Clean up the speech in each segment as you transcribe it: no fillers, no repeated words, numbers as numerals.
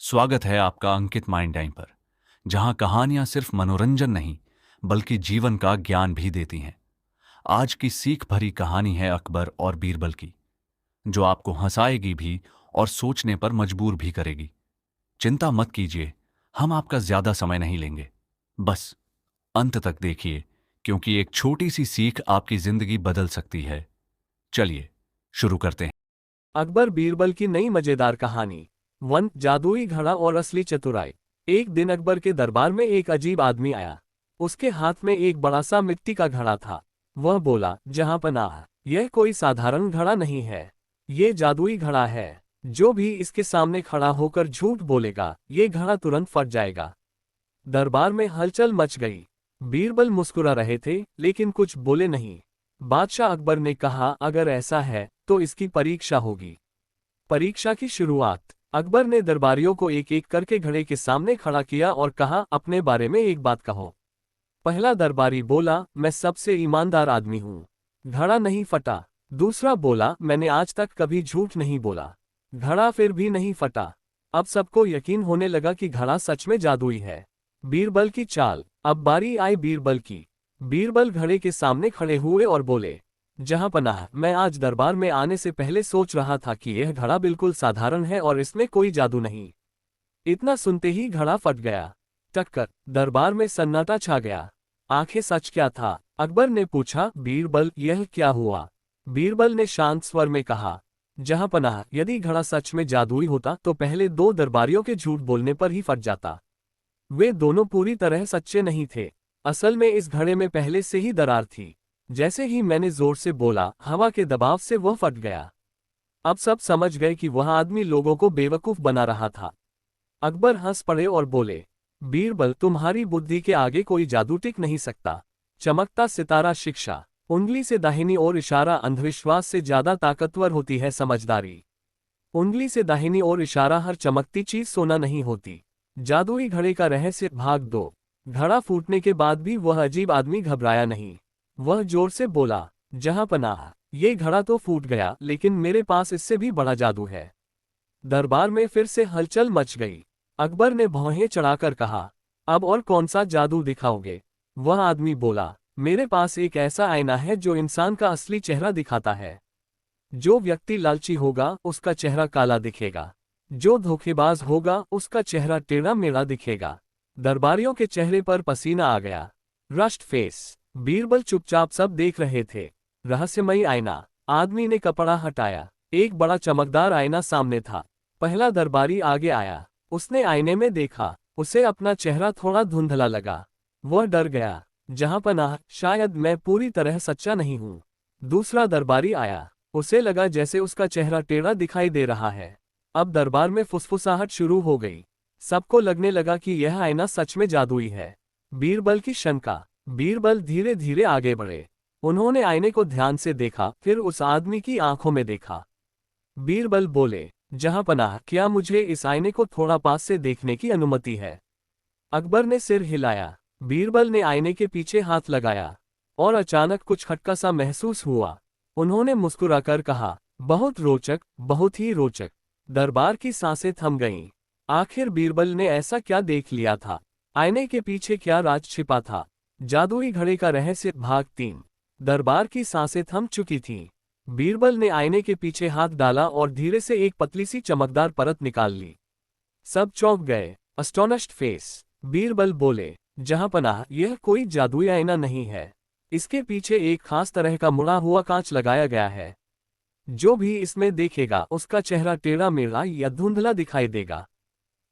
स्वागत है आपका अंकित माइंड टाइम पर, जहां कहानियां सिर्फ मनोरंजन नहीं बल्कि जीवन का ज्ञान भी देती हैं। आज की सीख भरी कहानी है अकबर और बीरबल की, जो आपको हंसाएगी भी और सोचने पर मजबूर भी करेगी। चिंता मत कीजिए, हम आपका ज्यादा समय नहीं लेंगे। बस अंत तक देखिए, क्योंकि एक छोटी सी सीख आपकी जिंदगी बदल सकती है। चलिए शुरू करते हैं। अकबर बीरबल की नई मजेदार कहानी। वन जादुई घड़ा और असली चतुराई। एक दिन अकबर के दरबार में एक अजीब आदमी आया। उसके हाथ में एक बड़ा सा मिट्टी का घड़ा था। वह बोला, जहां पनाह, यह कोई साधारण घड़ा नहीं है। ये जादुई घड़ा है। जो भी इसके सामने खड़ा होकर झूठ बोलेगा, ये घड़ा तुरंत फट जाएगा। दरबार में हलचल मच गई। बीरबल मुस्कुरा रहे थे, लेकिन कुछ बोले नहीं। बादशाह अकबर ने कहा, अगर ऐसा है तो इसकी परीक्षा होगी। परीक्षा की शुरुआत। अकबर ने दरबारियों को एक एक करके घड़े के सामने खड़ा किया और कहा, अपने बारे में एक बात कहो। पहला दरबारी बोला, मैं सबसे ईमानदार आदमी हूँ। घड़ा नहीं फटा। दूसरा बोला, मैंने आज तक कभी झूठ नहीं बोला। घड़ा फिर भी नहीं फटा। अब सबको यकीन होने लगा कि घड़ा सच में जादुई है। बीरबल की चाल। अब बारी आई बीरबल की। बीरबल घड़े के सामने खड़े हुए और बोले, जहां पनाह, मैं आज दरबार में आने से पहले सोच रहा था कि यह घड़ा बिल्कुल साधारण है और इसमें कोई जादू नहीं। इतना सुनते ही घड़ा फट गया। टक्कर। दरबार में सन्नाटा छा गया। आखिर सच क्या था? अकबर ने पूछा, बीरबल, यह क्या हुआ? बीरबल ने शांत स्वर में कहा, जहां पनाह, यदि घड़ा सच में जादुई होता तो पहले दो दरबारियों के झूठ बोलने पर ही फट जाता। वे दोनों पूरी तरह सच्चे नहीं थे। असल में इस घड़े में पहले से ही दरार थी। जैसे ही मैंने जोर से बोला, हवा के दबाव से वह फट गया। अब सब समझ गए कि वह आदमी लोगों को बेवकूफ बना रहा था। अकबर हंस पड़े और बोले, बीरबल, तुम्हारी बुद्धि के आगे कोई जादू टिक नहीं सकता। चमकता सितारा शिक्षा, उंगली से दाहिनी ओर इशारा अंधविश्वास से ज्यादा ताकतवर होती है समझदारी। उंगली से दाहिनी ओर इशारा हर चमकती चीज सोना नहीं होती। जादुई घड़े का रहस्य भाग 2। घड़ा फूटने के बाद भी वह अजीब आदमी घबराया नहीं। वह जोर से बोला, जहां पनाह, ये घड़ा तो फूट गया, लेकिन मेरे पास इससे भी बड़ा जादू है। दरबार में फिर से हलचल मच गई। अकबर ने भौहें चढ़ाकर कहा, अब और कौन सा जादू दिखाओगे? वह आदमी बोला, मेरे पास एक ऐसा आईना है जो इंसान का असली चेहरा दिखाता है। जो व्यक्ति लालची होगा उसका चेहरा काला दिखेगा। जो धोखेबाज होगा उसका चेहरा टेढ़ा मेढ़ा दिखेगा। दरबारियों के चेहरे पर पसीना आ गया। Rushed face. बीरबल चुपचाप सब देख रहे थे। रहस्यमयी आईना। आदमी ने कपड़ा हटाया। एक बड़ा चमकदार आईना सामने था। पहला दरबारी आगे आया। उसने आईने में देखा। उसे अपना चेहरा थोड़ा धुंधला लगा। वह डर गया। जहां पनाह, शायद मैं पूरी तरह सच्चा नहीं हूं। दूसरा दरबारी आया। उसे लगा जैसे उसका चेहरा टेढ़ा दिखाई दे रहा है। अब दरबार में फुसफुसाहट शुरू हो गई। सबको लगने लगा कि यह आईना सच में जादुई है। बीरबल की शंका। बीरबल धीरे धीरे आगे बढ़े। उन्होंने आईने को ध्यान से देखा, फिर उस आदमी की आंखों में देखा। बीरबल बोले, जहां पनाह, क्या मुझे इस आईने को थोड़ा पास से देखने की अनुमति है? अकबर ने सिर हिलाया। बीरबल ने आईने के पीछे हाथ लगाया और अचानक कुछ खटका सा महसूस हुआ। उन्होंने मुस्कुराकर कहा, बहुत रोचक, बहुत ही रोचक। दरबार की सांसें थम गईं। आखिर बीरबल ने ऐसा क्या देख लिया था? आईने के पीछे क्या राज छिपा था? जादुई घड़े का रहस्य भाग 3। दरबार की सांसें थम चुकी थीं। बीरबल ने आईने के पीछे हाथ डाला और धीरे से एक पतली सी चमकदार परत निकाल ली। सब चौंक गए। अस्टोनिश्ड फेस। बीरबल बोले, जहां पनाह, यह कोई जादुई आईना नहीं है। इसके पीछे एक खास तरह का मुड़ा हुआ कांच लगाया गया है। जो भी इसमें देखेगा उसका चेहरा टेढ़ा मेढ़ा या धुंधला दिखाई देगा।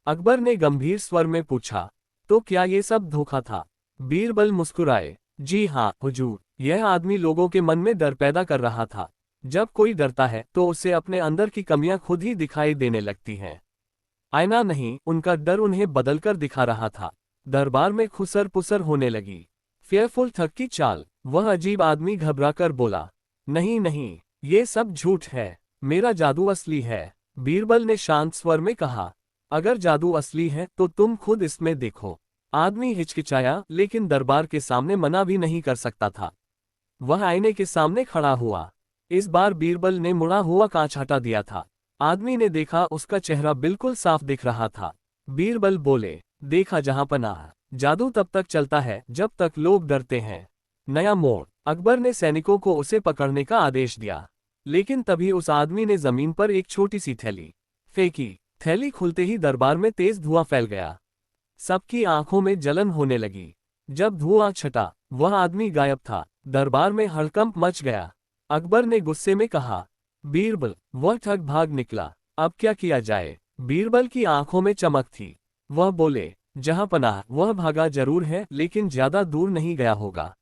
अकबर ने गंभीर स्वर में पूछा, तो क्या ये सब धोखा था? बीरबल मुस्कुराए, जी हाँ हुजूर, यह आदमी लोगों के मन में डर पैदा कर रहा था। जब कोई डरता है तो उसे अपने अंदर की कमियां खुद ही दिखाई देने लगती हैं। आईना नहीं, उनका डर उन्हें बदलकर दिखा रहा था। दरबार में खुसर पुसर होने लगी। फेयरफुल थक की चाल। वह अजीब आदमी घबराकर बोला, नहीं नहीं, ये सब झूठ है। मेरा जादू असली है। बीरबल ने शांत स्वर में कहा, अगर जादू असली है तो तुम खुद इसमें देखो। आदमी हिचकिचाया, लेकिन दरबार के सामने मना भी नहीं कर सकता था। वह आईने के सामने खड़ा हुआ। इस बार बीरबल ने मुड़ा हुआ कांच हटा दिया था। आदमी ने देखा, उसका चेहरा बिल्कुल साफ दिख रहा था। बीरबल बोले, देखा जहांपनाह, जादू तब तक चलता है जब तक लोग डरते हैं। नया मोड़। अकबर ने सैनिकों को उसे पकड़ने का आदेश दिया, लेकिन तभी उस आदमी ने जमीन पर एक छोटी सी थैली फेंकी। थैली खुलते ही दरबार में तेज धुआं फैल गया। सबकी आंखों में जलन होने लगी। जब धुआं छटा, वह आदमी गायब था। दरबार में हड़कंप मच गया। अकबर ने गुस्से में कहा, बीरबल, वह ठग भाग निकला, अब क्या किया जाए? बीरबल की आंखों में चमक थी। वह बोले, जहांपनाह, वह भागा जरूर है लेकिन ज्यादा दूर नहीं गया होगा।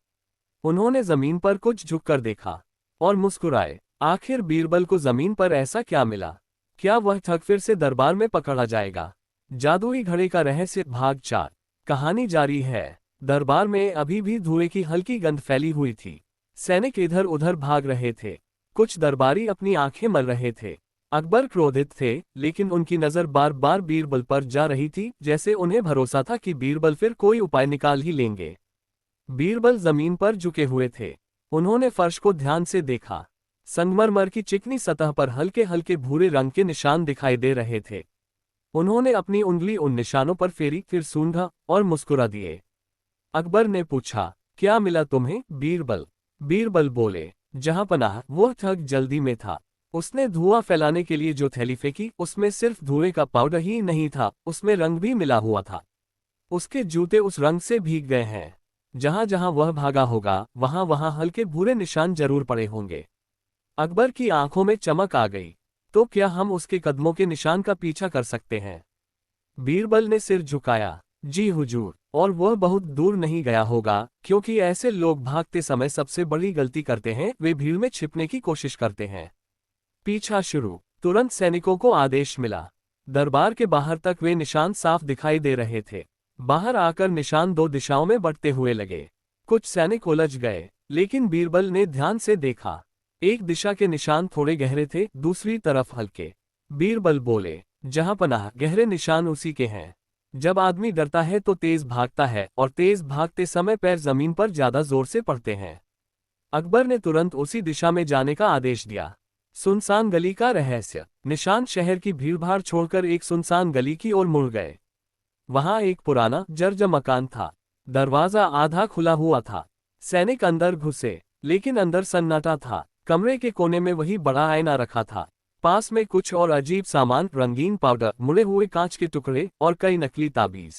उन्होंने जमीन पर कुछ झुककर देखा और मुस्कुराए। आखिर बीरबल को जमीन पर ऐसा क्या मिला? क्या वह ठग फिर से दरबार में पकड़ा जाएगा? जादुई घड़े का रहस्य भाग 4। कहानी जारी है। दरबार में अभी भी धुएं की हल्की गंध फैली हुई थी। सैनिक इधर उधर भाग रहे थे। कुछ दरबारी अपनी आंखें मल रहे थे। अकबर क्रोधित थे, लेकिन उनकी नजर बार बार बीरबल पर जा रही थी, जैसे उन्हें भरोसा था कि बीरबल फिर कोई उपाय निकाल ही लेंगे। बीरबल जमीन पर झुके हुए थे। उन्होंने फर्श को ध्यान से देखा। संगमरमर की चिकनी सतह पर हल्के हल्के भूरे रंग के निशान दिखाई दे रहे थे। उन्होंने अपनी उंगली उन निशानों पर फेरी, फिर सूंघा और मुस्कुरा दिए। अकबर ने पूछा, क्या मिला तुम्हें, बीरबल? बीरबल बोले, जहांपनाह, वह ठग जल्दी में था। उसने धुआं फैलाने के लिए जो थैली फेंकी, उसमें सिर्फ धुएं का पाउडर ही नहीं था, उसमें रंग भी मिला हुआ था। उसके जूते उस रंग से भीग गए हैं। जहां जहां वह भागा होगा, वहां वहां हल्के भूरे निशान जरूर पड़े होंगे। अकबर की आंखों में चमक आ गई। तो क्या हम उसके कदमों के निशान का पीछा कर सकते हैं? बीरबल ने सिर झुकाया, जी हुजूर, और वह बहुत दूर नहीं गया होगा, क्योंकि ऐसे लोग भागते समय सबसे बड़ी गलती करते हैं, वे भीड़ में छिपने की कोशिश करते हैं। पीछा शुरू। तुरंत सैनिकों को आदेश मिला। दरबार के बाहर तक वे निशान साफ दिखाई दे रहे थे। बाहर आकर निशान दो दिशाओं में बढ़ते हुए लगे। कुछ सैनिक उलझ गए, लेकिन बीरबल ने ध्यान से देखा। एक दिशा के निशान थोड़े गहरे थे, दूसरी तरफ हल्के। बीरबल बोले, जहांपनाह, गहरे निशान उसी के हैं। जब आदमी डरता है तो तेज भागता है, और तेज भागते समय पैर जमीन पर ज्यादा जोर से पड़ते हैं। अकबर ने तुरंत उसी दिशा में जाने का आदेश दिया। सुनसान गली का रहस्य। निशान शहर की भीड़भाड़ छोड़कर एक सुनसान गली की ओर मुड़ गए। वहां एक पुराना जर्जर मकान था। दरवाजा आधा खुला हुआ था। सैनिक अंदर घुसे, लेकिन अंदर सन्नाटा था। कमरे के कोने में वही बड़ा आईना रखा था। पास में कुछ और अजीब सामान, रंगीन पाउडर, मुड़े हुए कांच के टुकड़े और कई नकली ताबीज।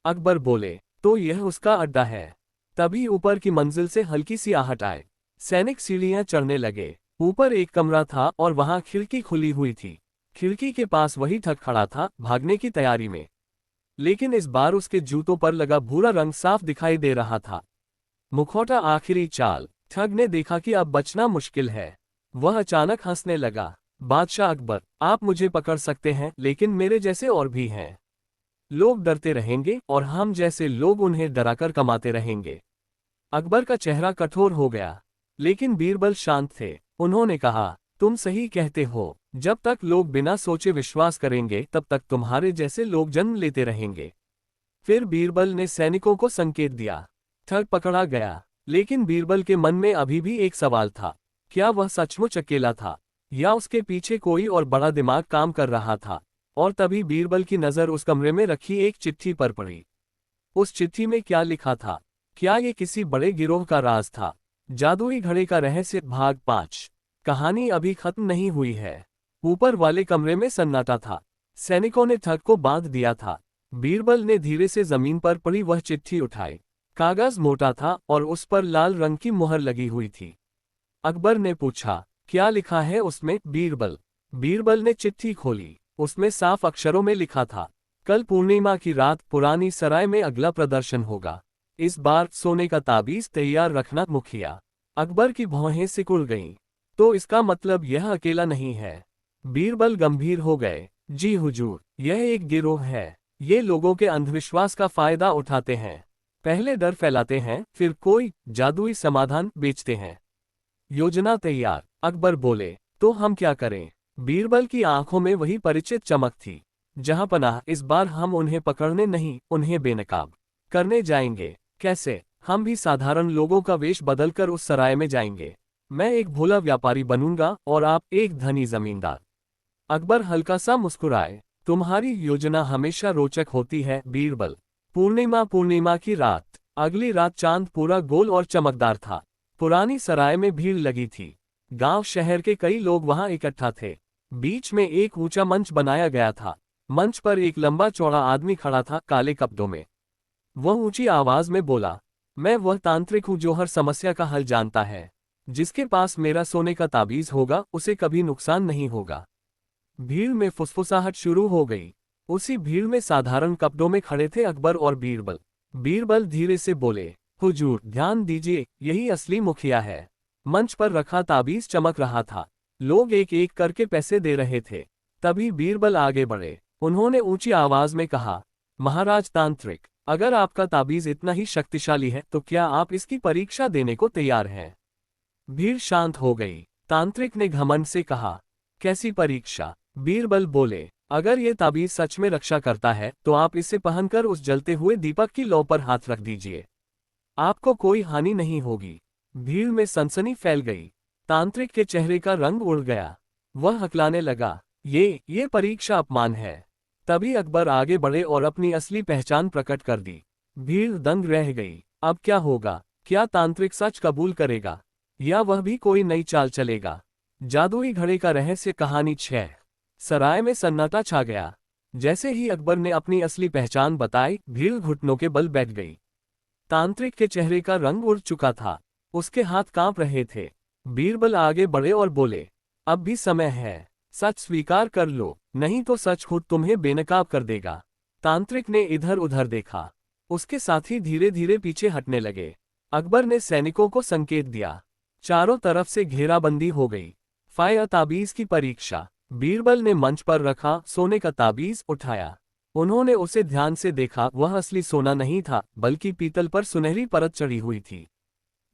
अकबर बोले, तो यह उसका अड्डा है। तभी ऊपर की मंजिल से हल्की सी आहट आए। सैनिक सीढ़ियां चढ़ने लगे। ऊपर एक कमरा था और वहां खिड़की खुली हुई थी। खिड़की के पास वही ठग खड़ा था, भागने की तैयारी में। लेकिन इस बार उसके जूतों पर लगा भूरा रंग साफ दिखाई दे रहा था। मुखौटा आखिरी चाल। ठग ने देखा कि अब बचना मुश्किल है। वह अचानक हंसने लगा, बादशाह अकबर, आप मुझे पकड़ सकते हैं, लेकिन मेरे जैसे और भी हैं। लोग डरते रहेंगे और हम जैसे लोग उन्हें डराकर कमाते रहेंगे। अकबर का चेहरा कठोर हो गया, लेकिन बीरबल शांत थे। उन्होंने कहा, तुम सही कहते हो। जब तक लोग बिना सोचे विश्वास करेंगे, तब तक तुम्हारे जैसे लोग जन्म लेते रहेंगे। फिर बीरबल ने सैनिकों को संकेत दिया। ठग पकड़ा गया, लेकिन बीरबल के मन में अभी भी एक सवाल था। क्या वह सचमुच अकेला था, या उसके पीछे कोई और बड़ा दिमाग काम कर रहा था? और तभी बीरबल की नजर उस कमरे में रखी एक चिट्ठी पर पड़ी। उस चिट्ठी में क्या लिखा था? क्या ये किसी बड़े गिरोह का राज था? जादुई घड़े का रहस्य भाग 5। कहानी अभी खत्म नहीं हुई है। ऊपर वाले कमरे में सन्नाटा था। सैनिकों ने ठग को बांध दिया था। बीरबल ने धीरे से जमीन पर पड़ी वह चिट्ठी उठाई। कागज मोटा था और उस पर लाल रंग की मुहर लगी हुई थी। अकबर ने पूछा, क्या लिखा है उसमें, बीरबल? बीरबल ने चिट्ठी खोली। उसमें साफ अक्षरों में लिखा था, कल पूर्णिमा की रात पुरानी सराय में अगला प्रदर्शन होगा। इस बार सोने का ताबीज तैयार रखना, मुखिया। अकबर की भौहें सिकुड़ गईं। तो इसका मतलब यह अकेला नहीं है। बीरबल गंभीर हो गए। जी हुजूर, यह एक गिरोह है। ये लोगों के अंधविश्वास का फायदा उठाते हैं। पहले डर फैलाते हैं, फिर कोई जादुई समाधान बेचते हैं। योजना तैयार। अकबर बोले, तो हम क्या करें? बीरबल की आंखों में वही परिचित चमक थी। जहांपनाह, इस बार हम उन्हें पकड़ने नहीं, उन्हें बेनकाब करने जाएंगे। कैसे? हम भी साधारण लोगों का वेश बदलकर उस सराय में जाएंगे। मैं एक भोला व्यापारी बनूंगा और आप एक धनी जमींदार। अकबर हल्का सा मुस्कुराए। तुम्हारी योजना हमेशा रोचक होती है बीरबल। पूर्णिमा की रात। अगली रात चांद पूरा गोल और चमकदार था। पुरानी सराय में भीड़ लगी थी। गांव शहर के कई लोग वहां इकट्ठा थे। बीच में एक ऊंचा मंच बनाया गया था। मंच पर एक लंबा चौड़ा आदमी खड़ा था, काले कपड़ों में। वह ऊंची आवाज में बोला, मैं वह तांत्रिक हूं जो हर समस्या का हल जानता है। जिसके पास मेरा सोने का ताबीज होगा उसे कभी नुकसान नहीं होगा। भीड़ में फुसफुसाहट शुरू हो गई। उसी भीड़ में साधारण कपड़ों में खड़े थे अकबर और बीरबल। बीरबल धीरे से बोले, हुजूर ध्यान दीजिए, यही असली मुखिया है। मंच पर रखा ताबीज चमक रहा था। लोग एक एक करके पैसे दे रहे थे। तभी बीरबल आगे बढ़े। उन्होंने ऊंची आवाज में कहा, महाराज तांत्रिक, अगर आपका ताबीज इतना ही शक्तिशाली है तो क्या आप इसकी परीक्षा देने को तैयार हैं? भीड़ शांत हो गई। तांत्रिक ने घमंड से कहा, कैसी परीक्षा? बीरबल बोले, अगर ये ताबीज सच में रक्षा करता है तो आप इसे पहनकर उस जलते हुए दीपक की लौ पर हाथ रख दीजिए। आपको कोई हानि नहीं होगी। भीड़ में सनसनी फैल गई। तांत्रिक के चेहरे का रंग उड़ गया। वह हकलाने लगा, ये परीक्षा अपमान है। तभी अकबर आगे बढ़े और अपनी असली पहचान प्रकट कर दी। भीड़ दंग रह गई। अब क्या होगा? क्या तांत्रिक सच कबूल करेगा या वह भी कोई नई चाल चलेगा? जादुई घड़े का रहस्य कहानी 6। सराय में सन्नाटा छा गया। जैसे ही अकबर ने अपनी असली पहचान बताई, भीड़ घुटनों के बल बैठ गई। तांत्रिक के चेहरे का रंग उड़ चुका था। उसके हाथ कांप रहे थे। बीरबल आगे बढ़े और बोले, अब भी समय है। सच स्वीकार कर लो, नहीं तो सच खुद तुम्हें बेनकाब कर देगा। तांत्रिक ने इधर उधर देखा। उसके साथी धीरे धीरे पीछे हटने लगे। अकबर ने सैनिकों को संकेत दिया। चारों तरफ से घेराबंदी हो गई। फायर ताबीज की परीक्षा। बीरबल ने मंच पर रखा सोने का ताबीज उठाया। उन्होंने उसे ध्यान से देखा। वह असली सोना नहीं था, बल्कि पीतल पर सुनहरी परत चढ़ी हुई थी।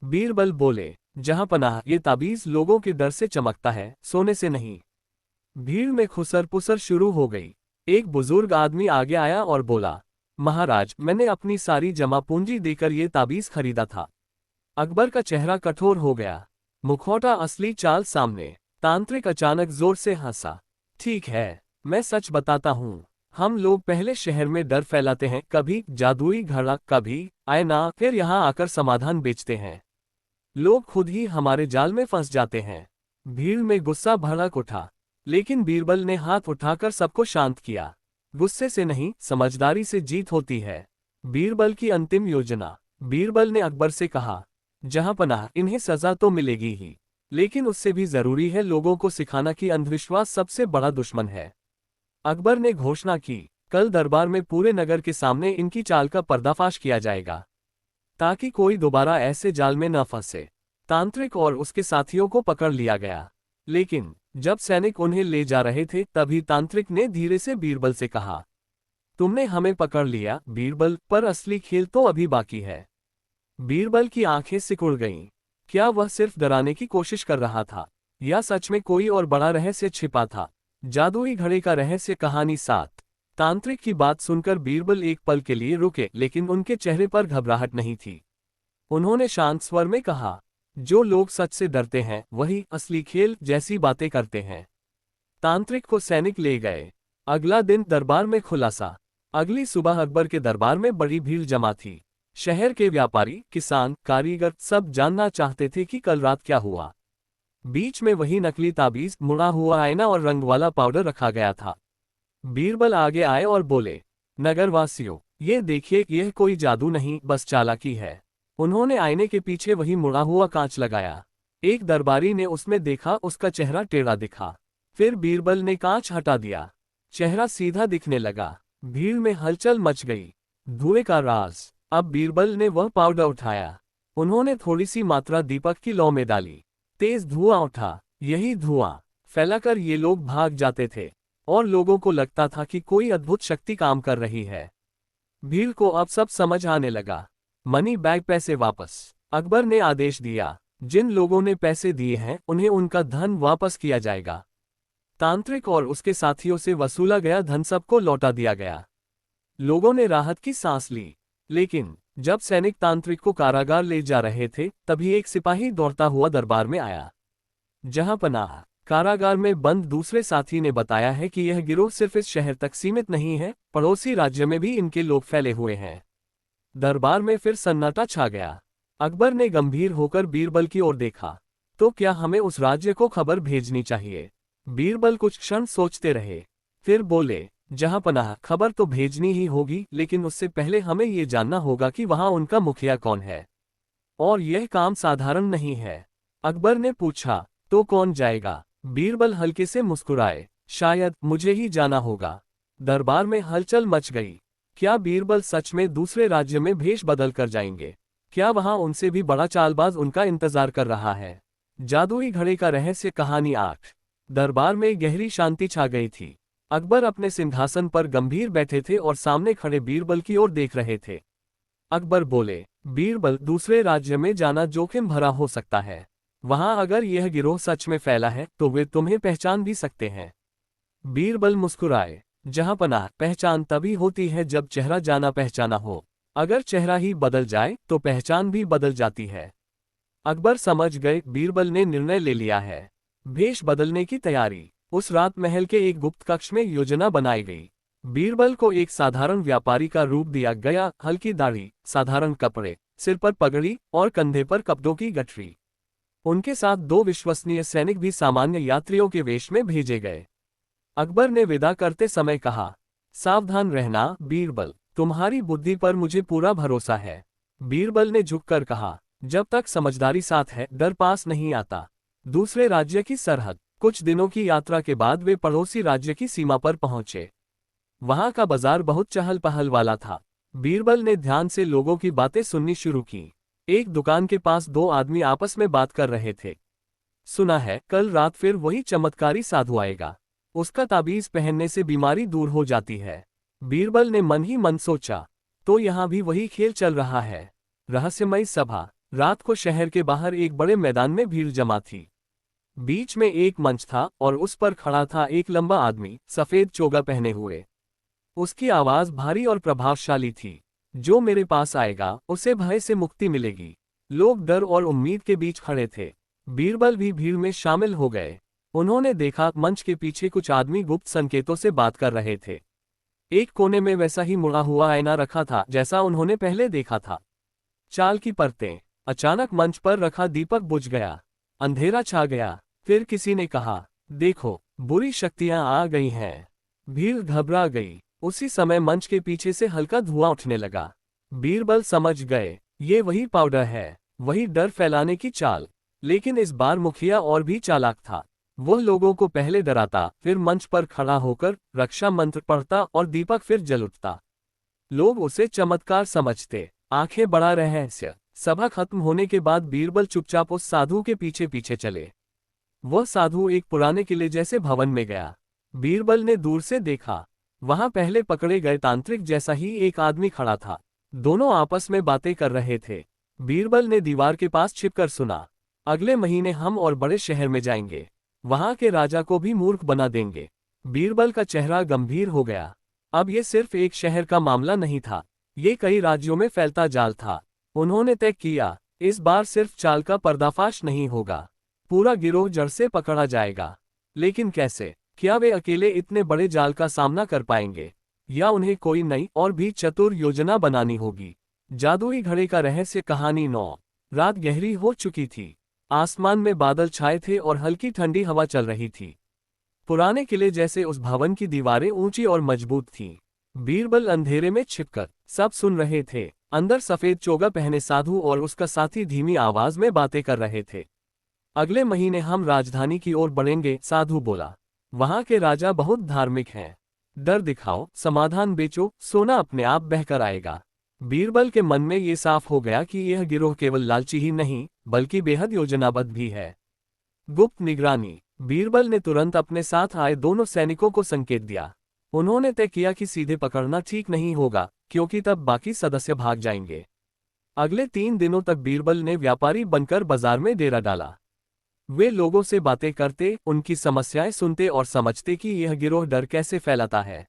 बीरबल बोले, जहां पनाह, ये ताबीज लोगों के डर से चमकता है, सोने से नहीं। भीड़ में खुसर पुसर शुरू हो गई। एक बुजुर्ग आदमी आगे आया और बोला, महाराज, मैंने अपनी सारी जमा पूंजी देकर ये ताबीज खरीदा था। अकबर का चेहरा कठोर हो गया। मुखौटा असली चाल सामने। तांत्रिक अचानक जोर से हंसा। ठीक है, मैं सच बताता हूँ। हम लोग पहले शहर में डर फैलाते हैं, कभी जादुई घड़ा, कभी आयना, फिर यहाँ आकर समाधान बेचते हैं। लोग खुद ही हमारे जाल में फंस जाते हैं। भीड़ में गुस्सा भड़क उठा, लेकिन बीरबल ने हाथ उठाकर सबको शांत किया। गुस्से से नहीं, समझदारी से जीत होती है। बीरबल की अंतिम योजना। बीरबल ने अकबर से कहा, जहां पनाह, इन्हें सजा तो मिलेगी ही, लेकिन उससे भी जरूरी है लोगों को सिखाना कि अंधविश्वास सबसे बड़ा दुश्मन है। अकबर ने घोषणा की, कल दरबार में पूरे नगर के सामने इनकी चाल का पर्दाफाश किया जाएगा, ताकि कोई दोबारा ऐसे जाल में न फंसे। तांत्रिक और उसके साथियों को पकड़ लिया गया, लेकिन जब सैनिक उन्हें ले जा रहे थे तभी तांत्रिक ने धीरे से बीरबल से कहा, तुमने हमें पकड़ लिया बीरबल, पर असली खेल तो अभी बाकी है। बीरबल की आंखें सिकुड़ गईं। क्या वह सिर्फ डराने की कोशिश कर रहा था या सच में कोई और बड़ा रहस्य छिपा था? जादुई घड़े का रहस्य कहानी 7। तांत्रिक की बात सुनकर बीरबल एक पल के लिए रुके, लेकिन उनके चेहरे पर घबराहट नहीं थी। उन्होंने शांत स्वर में कहा, जो लोग सच से डरते हैं वही असली खेल जैसी बातें करते हैं। तांत्रिक को सैनिक ले गए। अगला दिन दरबार में खुलासा। अगली सुबह अकबर के दरबार में बड़ी भीड़ जमा थी। शहर के व्यापारी, किसान, कारीगर सब जानना चाहते थे कि कल रात क्या हुआ। बीच में वही नकली ताबीज, मुड़ा हुआ आईना और रंग वाला पाउडर रखा गया था। बीरबल आगे आए और बोले, नगरवासियों, ये देखिए, यह कोई जादू नहीं, बस चालाकी है। उन्होंने आईने के पीछे वही मुड़ा हुआ कांच लगाया। एक दरबारी ने उसमें देखा, उसका चेहरा टेढ़ा दिखा। फिर बीरबल ने कांच हटा दिया, चेहरा सीधा दिखने लगा। भीड़ में हलचल मच गई। धुएं का राज। अब बीरबल ने वह पाउडर उठाया। उन्होंने थोड़ी सी मात्रा दीपक की लौ में डाली। तेज धुआं उठा। यही धुआं फैलाकर ये लोग भाग जाते थे और लोगों को लगता था कि कोई अद्भुत शक्ति काम कर रही है। भीड़ को अब सब समझ आने लगा। मनी बैग, पैसे वापस। अकबर ने आदेश दिया, जिन लोगों ने पैसे दिए हैं उन्हें उनका धन वापस किया जाएगा। तांत्रिक और उसके साथियों से वसूला गया धन सबको लौटा दिया गया। लोगों ने राहत की सांस ली। लेकिन जब सैनिक तांत्रिक को कारागार ले जा रहे थे तभी एक सिपाही दौड़ता हुआ दरबार में आया। जहां पनाह, कारागार में बंद दूसरे साथी ने बताया है कि यह गिरोह सिर्फ इस शहर तक सीमित नहीं है, पड़ोसी राज्य में भी इनके लोग फैले हुए हैं। दरबार में फिर सन्नाटा छा गया। अकबर ने गंभीर होकर बीरबल की ओर देखा। तो क्या हमें उस राज्य को खबर भेजनी चाहिए? बीरबल कुछ क्षण सोचते रहे, फिर बोले, जहांपनाह, खबर तो भेजनी ही होगी, लेकिन उससे पहले हमें ये जानना होगा कि वहां उनका मुखिया कौन है। और यह काम साधारण नहीं है। अकबर ने पूछा, तो कौन जाएगा? बीरबल हल्के से मुस्कुराए, शायद मुझे ही जाना होगा। दरबार में हलचल मच गई। क्या बीरबल सच में दूसरे राज्य में भेष बदल कर जाएंगे? क्या वहां उनसे भी बड़ा चालबाज उनका इंतजार कर रहा है? जादुई घड़े का रहस्य कहानी 8। दरबार में गहरी शांति छा गई थी। अकबर अपने सिंहासन पर गंभीर बैठे थे और सामने खड़े बीरबल की ओर देख रहे थे। अकबर बोले, बीरबल, दूसरे राज्य में जाना जोखिम भरा हो सकता है। वहां अगर यह गिरोह सच में फैला है तो वे तुम्हें पहचान भी सकते हैं। बीरबल मुस्कुराए, जहांपनाह, पहचान तभी होती है जब चेहरा जाना पहचाना हो। अगर चेहरा ही बदल जाए तो पहचान भी बदल जाती है। अकबर समझ गए बीरबल ने निर्णय ले लिया है। भेष बदलने की तैयारी। उस रात महल के एक गुप्त कक्ष में योजना बनाई गई। बीरबल को एक साधारण व्यापारी का रूप दिया गया, हल्की दाढ़ी, साधारण कपड़े, सिर पर पगड़ी और कंधे पर कपड़ों की गठरी। उनके साथ 2 विश्वसनीय सैनिक भी सामान्य यात्रियों के वेश में भेजे गए। अकबर ने विदा करते समय कहा, सावधान रहना बीरबल, तुम्हारी बुद्धि पर मुझे पूरा भरोसा है। बीरबल ने झुककर कहा, जब तक समझदारी साथ है डर पास नहीं आता। दूसरे राज्य की सरहद। कुछ दिनों की यात्रा के बाद वे पड़ोसी राज्य की सीमा पर पहुंचे। वहां का बाजार बहुत चहल पहल वाला था। बीरबल ने ध्यान से लोगों की बातें सुननी शुरू की। एक दुकान के पास 2 आदमी आपस में बात कर रहे थे। सुना है कल रात फिर वही चमत्कारी साधु आएगा। उसका ताबीज पहनने से बीमारी दूर हो जाती है। बीरबल ने मन ही मन सोचा, तो यहाँ भी वही खेल चल रहा है। रहस्यमयी सभा। रात को शहर के बाहर एक बड़े मैदान में भीड़ जमा थी। बीच में एक मंच था और उस पर खड़ा था एक लंबा आदमी, सफेद चोगा पहने हुए। उसकी आवाज भारी और प्रभावशाली थी। जो मेरे पास आएगा उसे भय से मुक्ति मिलेगी। लोग डर और उम्मीद के बीच खड़े थे। बीरबल भी भीड़ में शामिल हो गए। उन्होंने देखा मंच के पीछे कुछ आदमी गुप्त संकेतों से बात कर रहे थे। एक कोने में वैसा ही मुड़ा हुआ आईना रखा था जैसा उन्होंने पहले देखा था। चाल की परतें। अचानक मंच पर रखा दीपक बुझ गया। अंधेरा छा गया। फिर किसी ने कहा, देखो, बुरी शक्तियां आ गई हैं। भीड़ घबरा गई। उसी समय मंच के पीछे से हल्का धुआं उठने लगा। बीरबल समझ गए, ये वही पाउडर है, वही डर फैलाने की चाल। लेकिन इस बार मुखिया और भी चालाक था। वह लोगों को पहले डराता, फिर मंच पर खड़ा होकर रक्षा मंत्र पढ़ता और दीपक फिर जल उठता। लोग उसे चमत्कार समझते। आंखें बड़ा रहस्य। सभा खत्म होने के बाद बीरबल चुपचाप उस साधु के पीछे पीछे चले। वह साधु एक पुराने किले जैसे भवन में गया। बीरबल ने दूर से देखा। वहां पहले पकड़े गए तांत्रिक जैसा ही एक आदमी खड़ा था। दोनों आपस में बातें कर रहे थे। बीरबल ने दीवार के पास छिपकर सुना, अगले महीने हम और बड़े शहर में जाएंगे। वहां के राजा को भी मूर्ख बना देंगे। बीरबल का चेहरा गंभीर हो गया। अब ये सिर्फ एक शहर का मामला नहीं था, ये कई राज्यों में फैलता जाल था। उन्होंने तय किया, इस बार सिर्फ चाल का पर्दाफाश नहीं होगा, पूरा गिरोह जड़ से पकड़ा जाएगा। लेकिन कैसे? क्या वे अकेले इतने बड़े जाल का सामना कर पाएंगे, या उन्हें कोई नई और भी चतुर योजना बनानी होगी? जादुई घड़े का रहस्य कहानी 9। रात गहरी हो चुकी थी। आसमान में बादल छाए थे और हल्की ठंडी हवा चल रही थी। पुराने किले जैसे उस भवन की दीवारें ऊंची और मजबूत थीं। बीरबल अंधेरे में छिपकर सब सुन रहे थे। अंदर सफेद चोगा पहने साधु और उसका साथी धीमी आवाज में बातें कर रहे थे। अगले महीने हम राजधानी की ओर बढ़ेंगे, साधु बोला। वहां के राजा बहुत धार्मिक हैं। डर दिखाओ, समाधान बेचो, सोना अपने आप बहकर आएगा। बीरबल के मन में ये साफ हो गया कि यह गिरोह केवल लालची ही नहीं, बल्कि बेहद योजनाबद्ध भी है। गुप्त निगरानी। बीरबल ने तुरंत अपने साथ आए दोनों सैनिकों को संकेत दिया। उन्होंने तय किया कि सीधे पकड़ना ठीक नहीं होगा, क्योंकि तब बाकी सदस्य भाग जाएंगे। अगले 3 दिनों तक बीरबल ने व्यापारी बनकर बाजार में डेरा डाला। वे लोगों से बातें करते, उनकी समस्याएं सुनते और समझते कि यह गिरोह डर कैसे फैलाता है।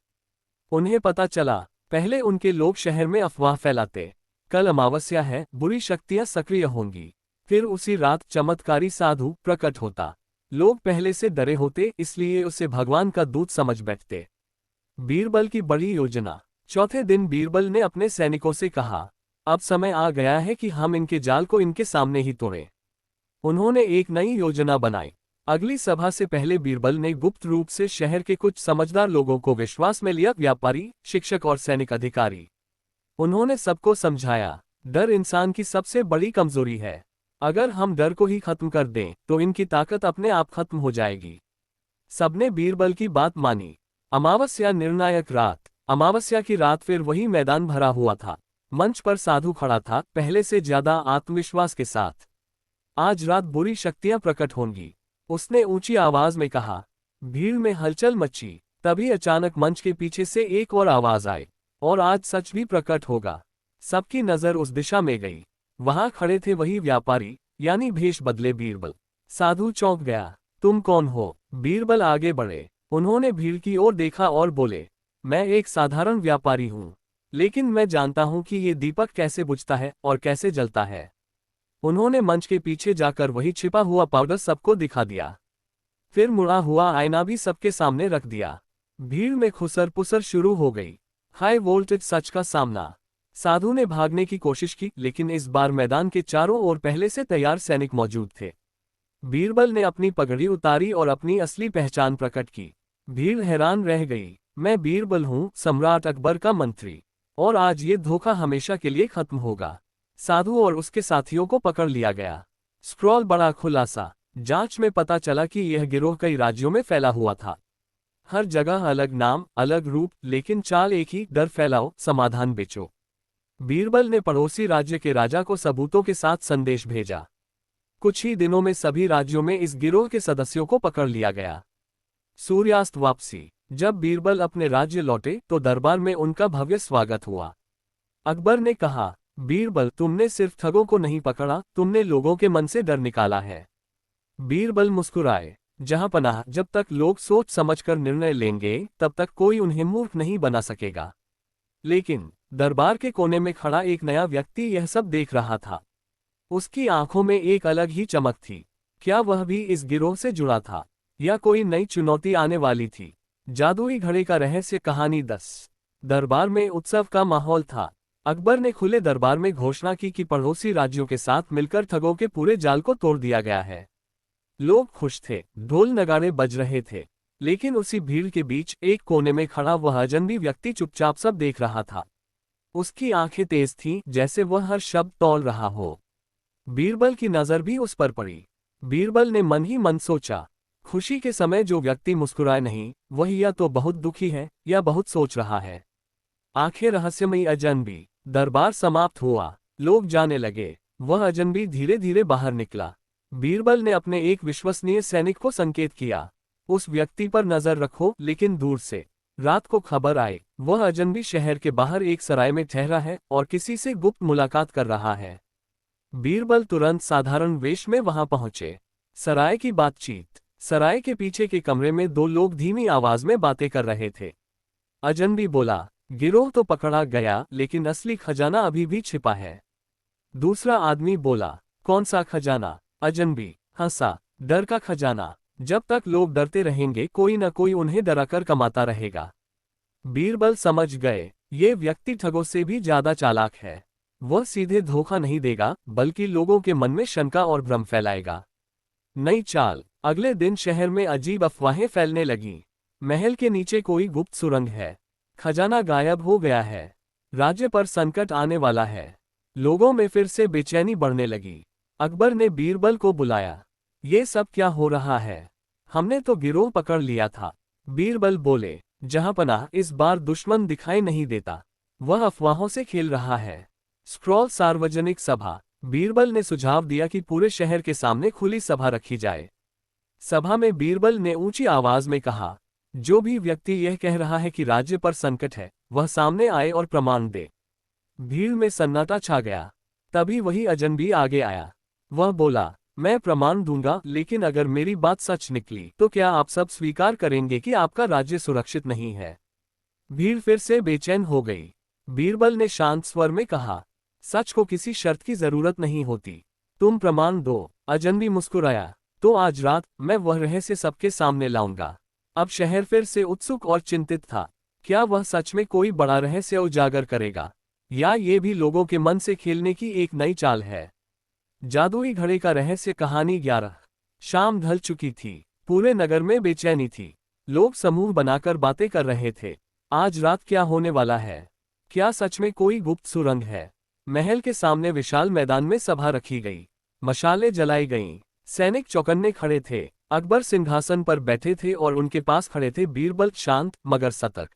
उन्हें पता चला, पहले उनके लोग शहर में अफवाह फैलाते, कल अमावस्या है, बुरी शक्तियां सक्रिय होंगी। फिर उसी रात चमत्कारी साधु प्रकट होता। लोग पहले से डरे होते, इसलिए उसे भगवान का दूत समझ बैठते। बीरबल की बड़ी योजना। चौथे दिन बीरबल ने अपने सैनिकों से कहा, अब समय आ गया है कि हम इनके जाल को इनके सामने ही तोड़ें। उन्होंने एक नई योजना बनाई। अगली सभा से पहले बीरबल ने गुप्त रूप से शहर के कुछ समझदार लोगों को विश्वास में लिया, व्यापारी, शिक्षक और सैनिक अधिकारी। उन्होंने सबको समझाया, डर इंसान की सबसे बड़ी कमजोरी है। अगर हम डर को ही खत्म कर दें तो इनकी ताकत अपने आप खत्म हो जाएगी। सबने बीरबल की बात मानी। अमावस्या, निर्णायक रात। अमावस्या की रात फिर वही मैदान भरा हुआ था। मंच पर साधु खड़ा था, पहले से ज्यादा आत्मविश्वास के साथ। आज रात बुरी शक्तियां प्रकट होंगी, उसने ऊंची आवाज में कहा। भीड़ में हलचल मची। तभी अचानक मंच के पीछे से एक और आवाज आई, और आज सच भी प्रकट होगा। सबकी नजर उस दिशा में गई। वहां खड़े थे वही व्यापारी, यानी भेष बदले बीरबल। साधु चौंक गया। तुम कौन हो? बीरबल आगे बढ़े। उन्होंने भीड़ की ओर देखा और बोले, मैं एक साधारण व्यापारी हूं, लेकिन मैं जानता हूं कि ये दीपक कैसे बुझता है और कैसे जलता है। उन्होंने मंच के पीछे जाकर वही छिपा हुआ पाउडर सबको दिखा दिया। फिर मुड़ा हुआ आईना भी सबके सामने रख दिया। भीड़ में खुसर पुसर शुरू हो गई। हाई वोल्टेज सच का सामना। साधु ने भागने की कोशिश की, लेकिन इस बार मैदान के चारों ओर पहले से तैयार सैनिक मौजूद थे। बीरबल ने अपनी पगड़ी उतारी और अपनी असली पहचान प्रकट की। भीड़ हैरान रह गई। मैं बीरबल हूँ, सम्राट अकबर का मंत्री, और आज ये धोखा हमेशा के लिए खत्म होगा। साधु और उसके साथियों को पकड़ लिया गया। स्क्रॉल बड़ा खुलासा। जांच में पता चला कि यह गिरोह कई राज्यों में फैला हुआ था। हर जगह अलग नाम, अलग रूप, लेकिन चाल एक ही, डर फैलाओ, समाधान बेचो। बीरबल ने पड़ोसी राज्य के राजा को सबूतों के साथ संदेश भेजा। कुछ ही दिनों में सभी राज्यों में इस गिरोह के सदस्यों को पकड़ लिया गया। सूर्यास्त वापसी। जब बीरबल अपने राज्य लौटे तो दरबार में उनका भव्य स्वागत हुआ। अकबर ने कहा, बीरबल, तुमने सिर्फ ठगों को नहीं पकड़ा, तुमने लोगों के मन से डर निकाला है। बीरबल मुस्कुराए। जहांपनाह, जब तक लोग सोच समझकर निर्णय लेंगे तब तक कोई उन्हें मूर्ख नहीं बना सकेगा। लेकिन दरबार के कोने में खड़ा एक नया व्यक्ति यह सब देख रहा था। उसकी आंखों में एक अलग ही चमक थी। क्या वह भी इस गिरोह से जुड़ा था, या कोई नई चुनौती आने वाली थी? जादुई घड़े का रहस्य, कहानी 10। दरबार में उत्सव का माहौल था। अकबर ने खुले दरबार में घोषणा की कि पड़ोसी राज्यों के साथ मिलकर ठगों के पूरे जाल को तोड़ दिया गया है। लोग खुश थे, ढोल नगाड़े बज रहे थे। लेकिन उसी भीड़ के बीच एक कोने में खड़ा वह अजनबी व्यक्ति चुपचाप सब देख रहा था। उसकी आंखें तेज थीं, जैसे वह हर शब्द तौल रहा हो। बीरबल की नजर भी उस पर पड़ी। बीरबल ने मन ही मन सोचा, खुशी के समय जो व्यक्ति मुस्कुराए नहीं, वही या तो बहुत दुखी है या बहुत सोच रहा है। आंखें रहस्यमयी अजनबी। दरबार समाप्त हुआ। लोग जाने लगे। वह अजनबी धीरे धीरे बाहर निकला। बीरबल ने अपने एक विश्वसनीय सैनिक को संकेत किया, उस व्यक्ति पर नजर रखो, लेकिन दूर से। रात को खबर आई, वह अजनबी शहर के बाहर एक सराय में ठहरा है और किसी से गुप्त मुलाकात कर रहा है। बीरबल तुरंत साधारण वेश में वहां पहुंचे। सराय की बातचीत। सराय के पीछे के कमरे में दो लोग धीमी आवाज में बातें कर रहे थे। अजनबी बोला, गिरोह तो पकड़ा गया, लेकिन असली खजाना अभी भी छिपा है। दूसरा आदमी बोला, कौन सा खजाना? अजनबी हंसा, डर का खजाना। जब तक लोग डरते रहेंगे कोई न कोई उन्हें डराकर कमाता रहेगा। बीरबल समझ गए, ये व्यक्ति ठगों से भी ज्यादा चालाक है। वह सीधे धोखा नहीं देगा, बल्कि लोगों के मन में शंका और भ्रम फैलाएगा। नई चाल। अगले दिन शहर में अजीब अफवाहें फैलने लगीं। महल के नीचे कोई गुप्त सुरंग है। खजाना गायब हो गया है। राज्य पर संकट आने वाला है। लोगों में फिर से बेचैनी बढ़ने लगी। अकबर ने बीरबल को बुलाया। ये सब क्या हो रहा है? हमने तो गिरोह पकड़ लिया था। बीरबल बोले, जहांपनाह, इस बार दुश्मन दिखाई नहीं देता। वह अफवाहों से खेल रहा है। स्क्रॉल सार्वजनिक सभा। बीरबल ने सुझाव दिया कि पूरे शहर के सामने खुली सभा रखी जाए। सभा में बीरबल ने ऊंची आवाज में कहा, जो भी व्यक्ति यह कह रहा है कि राज्य पर संकट है, वह सामने आए और प्रमाण दे। भीड़ में सन्नाटा छा गया। तभी वही अजनबी आगे आया। वह बोला, मैं प्रमाण दूंगा, लेकिन अगर मेरी बात सच निकली तो क्या आप सब स्वीकार करेंगे कि आपका राज्य सुरक्षित नहीं है? भीड़ फिर से बेचैन हो गई। बीरबल ने शांत स्वर में कहा, सच को किसी शर्त की जरूरत नहीं होती। तुम प्रमाण दो। अजनबी मुस्कुराया। तो आज रात मैं वह रहस्य सबके सामने लाऊंगा। अब शहर फिर से उत्सुक और चिंतित था। क्या वह सच में कोई बड़ा रहस्य उजागर करेगा, या ये भी लोगों के मन से खेलने की एक नई चाल है? जादुई घड़े का रहस्य कहानी 11। शाम ढल चुकी थी। पूरे नगर में बेचैनी थी। लोग समूह बनाकर बातें कर रहे थे। आज रात क्या होने वाला है? क्या सच में कोई गुप्त सुरंग है? महल के सामने विशाल मैदान में सभा रखी गई। मशालें जलाई गईं। सैनिक चौकन्ने खड़े थे। अकबर सिंहासन पर बैठे थे और उनके पास खड़े थे बीरबल, शांत मगर सतर्क।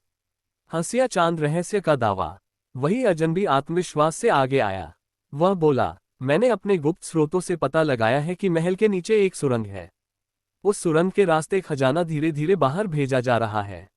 हंसिया चांद रहस्य का दावा। वही अजनबी आत्मविश्वास से आगे आया। वह बोला, मैंने अपने गुप्त स्रोतों से पता लगाया है कि महल के नीचे एक सुरंग है। उस सुरंग के रास्ते खजाना धीरे धीरे बाहर भेजा जा रहा है।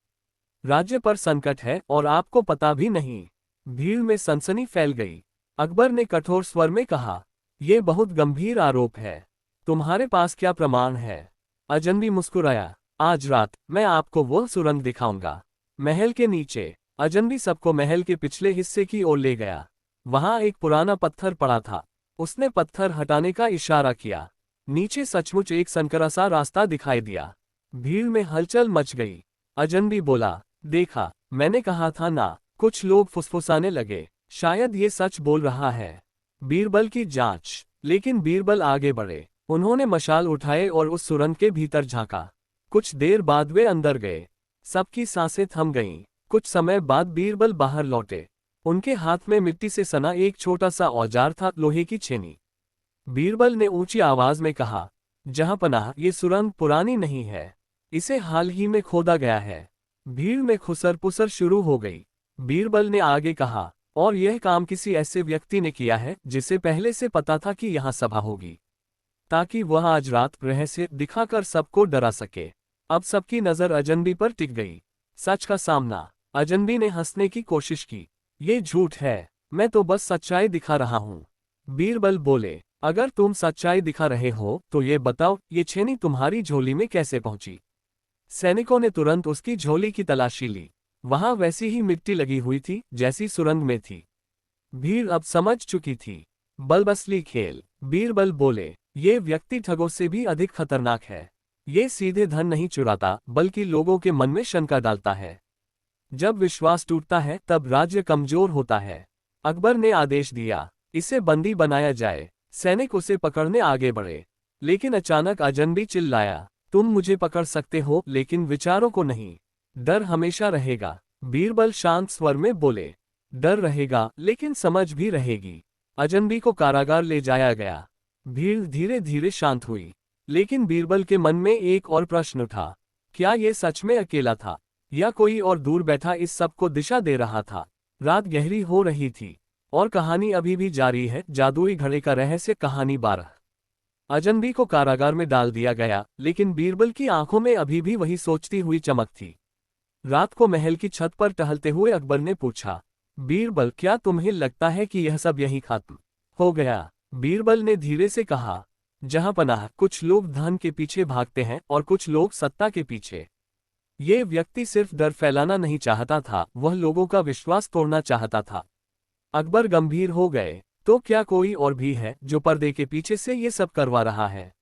राज्य पर संकट है और आपको पता भी नहीं। भीड़ में सनसनी फैल गई। अकबर ने कठोर स्वर में कहा, यह बहुत गंभीर आरोप है। तुम्हारे पास क्या प्रमाण है? अजनबी मुस्कुराया, आज रात मैं आपको वह सुरंग दिखाऊंगा। महल के नीचे। अजनबी सबको महल के पिछले हिस्से की ओर ले गया। वहां एक पुराना पत्थर पड़ा था। उसने पत्थर हटाने का इशारा किया। नीचे सचमुच एक संकरा सा रास्ता दिखाई दिया। भीड़ में हलचल मच गई। अजनबी बोला, देखा, मैंने कहा था ना। कुछ लोग फुसफुसाने लगे, शायद ये सच बोल रहा है। बीरबल की जांच। लेकिन बीरबल आगे बढ़े। उन्होंने मशाल उठाए और उस सुरंग के भीतर झांका। कुछ देर बाद वे अंदर गए। सबकी सांसें थम गईं। कुछ समय बाद बीरबल बाहर लौटे। उनके हाथ में मिट्टी से सना एक छोटा सा औजार था, लोहे की छेनी। बीरबल ने ऊंची आवाज में कहा, जहांपनाह, ये सुरंग पुरानी नहीं है। इसे हाल ही में खोदा गया है। भीड़ में खुसर पुसर शुरू हो गई। बीरबल ने आगे कहा, और यह काम किसी ऐसे व्यक्ति ने किया है जिसे पहले से पता था कि यहाँ सभा होगी, ताकि वह आज रात रहस्य दिखाकर सबको डरा सके। अब सबकी नजर अजनबी पर टिक गई। सच का सामना। अजनबी ने हंसने की कोशिश की, ये झूठ है, मैं तो बस सच्चाई दिखा रहा हूँ। बीरबल बोले, अगर तुम सच्चाई दिखा रहे हो तो ये बताओ, ये छेनी तुम्हारी झोली में कैसे पहुंची? सैनिकों ने तुरंत उसकी झोली की तलाशी ली। वहां वैसी ही मिट्टी लगी हुई थी जैसी सुरंग में थी। भीड़ अब समझ चुकी थी। बलबसली खेल। बीरबल बोले, ये व्यक्ति ठगों से भी अधिक खतरनाक है। ये सीधे धन नहीं चुराता, बल्कि लोगों के मन में शंका डालता है। जब विश्वास टूटता है तब राज्य कमजोर होता है। अकबर ने आदेश दिया, इसे बंदी बनाया जाए। सैनिक उसे पकड़ने आगे बढ़े। लेकिन अचानक अजनबी चिल्लाया, तुम मुझे पकड़ सकते हो लेकिन विचारों को नहीं। डर हमेशा रहेगा। बीरबल शांत स्वर में बोले, डर रहेगा लेकिन समझ भी रहेगी। अजनबी को कारागार ले जाया गया। भीड़ धीरे धीरे शांत हुई। लेकिन बीरबल के मन में एक और प्रश्न उठा, क्या ये सच में अकेला था, या कोई और दूर बैठा इस सब को दिशा दे रहा था? रात गहरी हो रही थी और कहानी अभी भी जारी है। जादुई घड़े का रहस्य कहानी 12। अजनबी को कारागार में डाल दिया गया, लेकिन बीरबल की आंखों में अभी भी वही सोचती हुई चमक थी। रात को महल की छत पर टहलते हुए अकबर ने पूछा, बीरबल, क्या तुम्हें लगता है कि यह सब यहीं खत्म हो गया? बीरबल ने धीरे से कहा, जहांपनाह, कुछ लोग धन के पीछे भागते हैं और कुछ लोग सत्ता के पीछे। ये व्यक्ति सिर्फ डर फैलाना नहीं चाहता था, वह लोगों का विश्वास तोड़ना चाहता था। अकबर गंभीर हो गए, तो क्या कोई और भी है जो पर्दे के पीछे से ये सब करवा रहा है?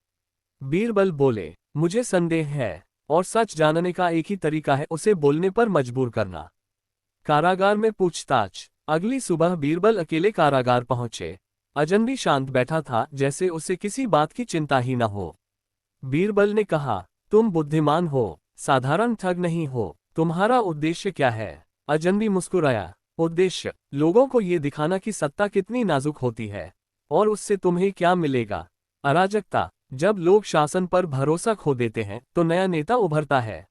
बीरबल बोले, मुझे संदेह है, और सच जानने का एक ही तरीका है, उसे बोलने पर मजबूर करना। कारागार में पूछताछ। अगली सुबह बीरबल अकेले कारागार पहुंचे। अजनबी शांत बैठा था, जैसे उसे किसी बात की चिंता ही न हो। बीरबल ने कहा, तुम बुद्धिमान हो, साधारण ठग नहीं हो। तुम्हारा उद्देश्य क्या है? अजनबी मुस्कुराया, उद्देश्य, लोगों को ये दिखाना कि सत्ता कितनी नाजुक होती है। और उससे तुम्हें क्या मिलेगा? अराजकता। जब लोग शासन पर भरोसा खो देते हैं तो नया नेता उभरता है।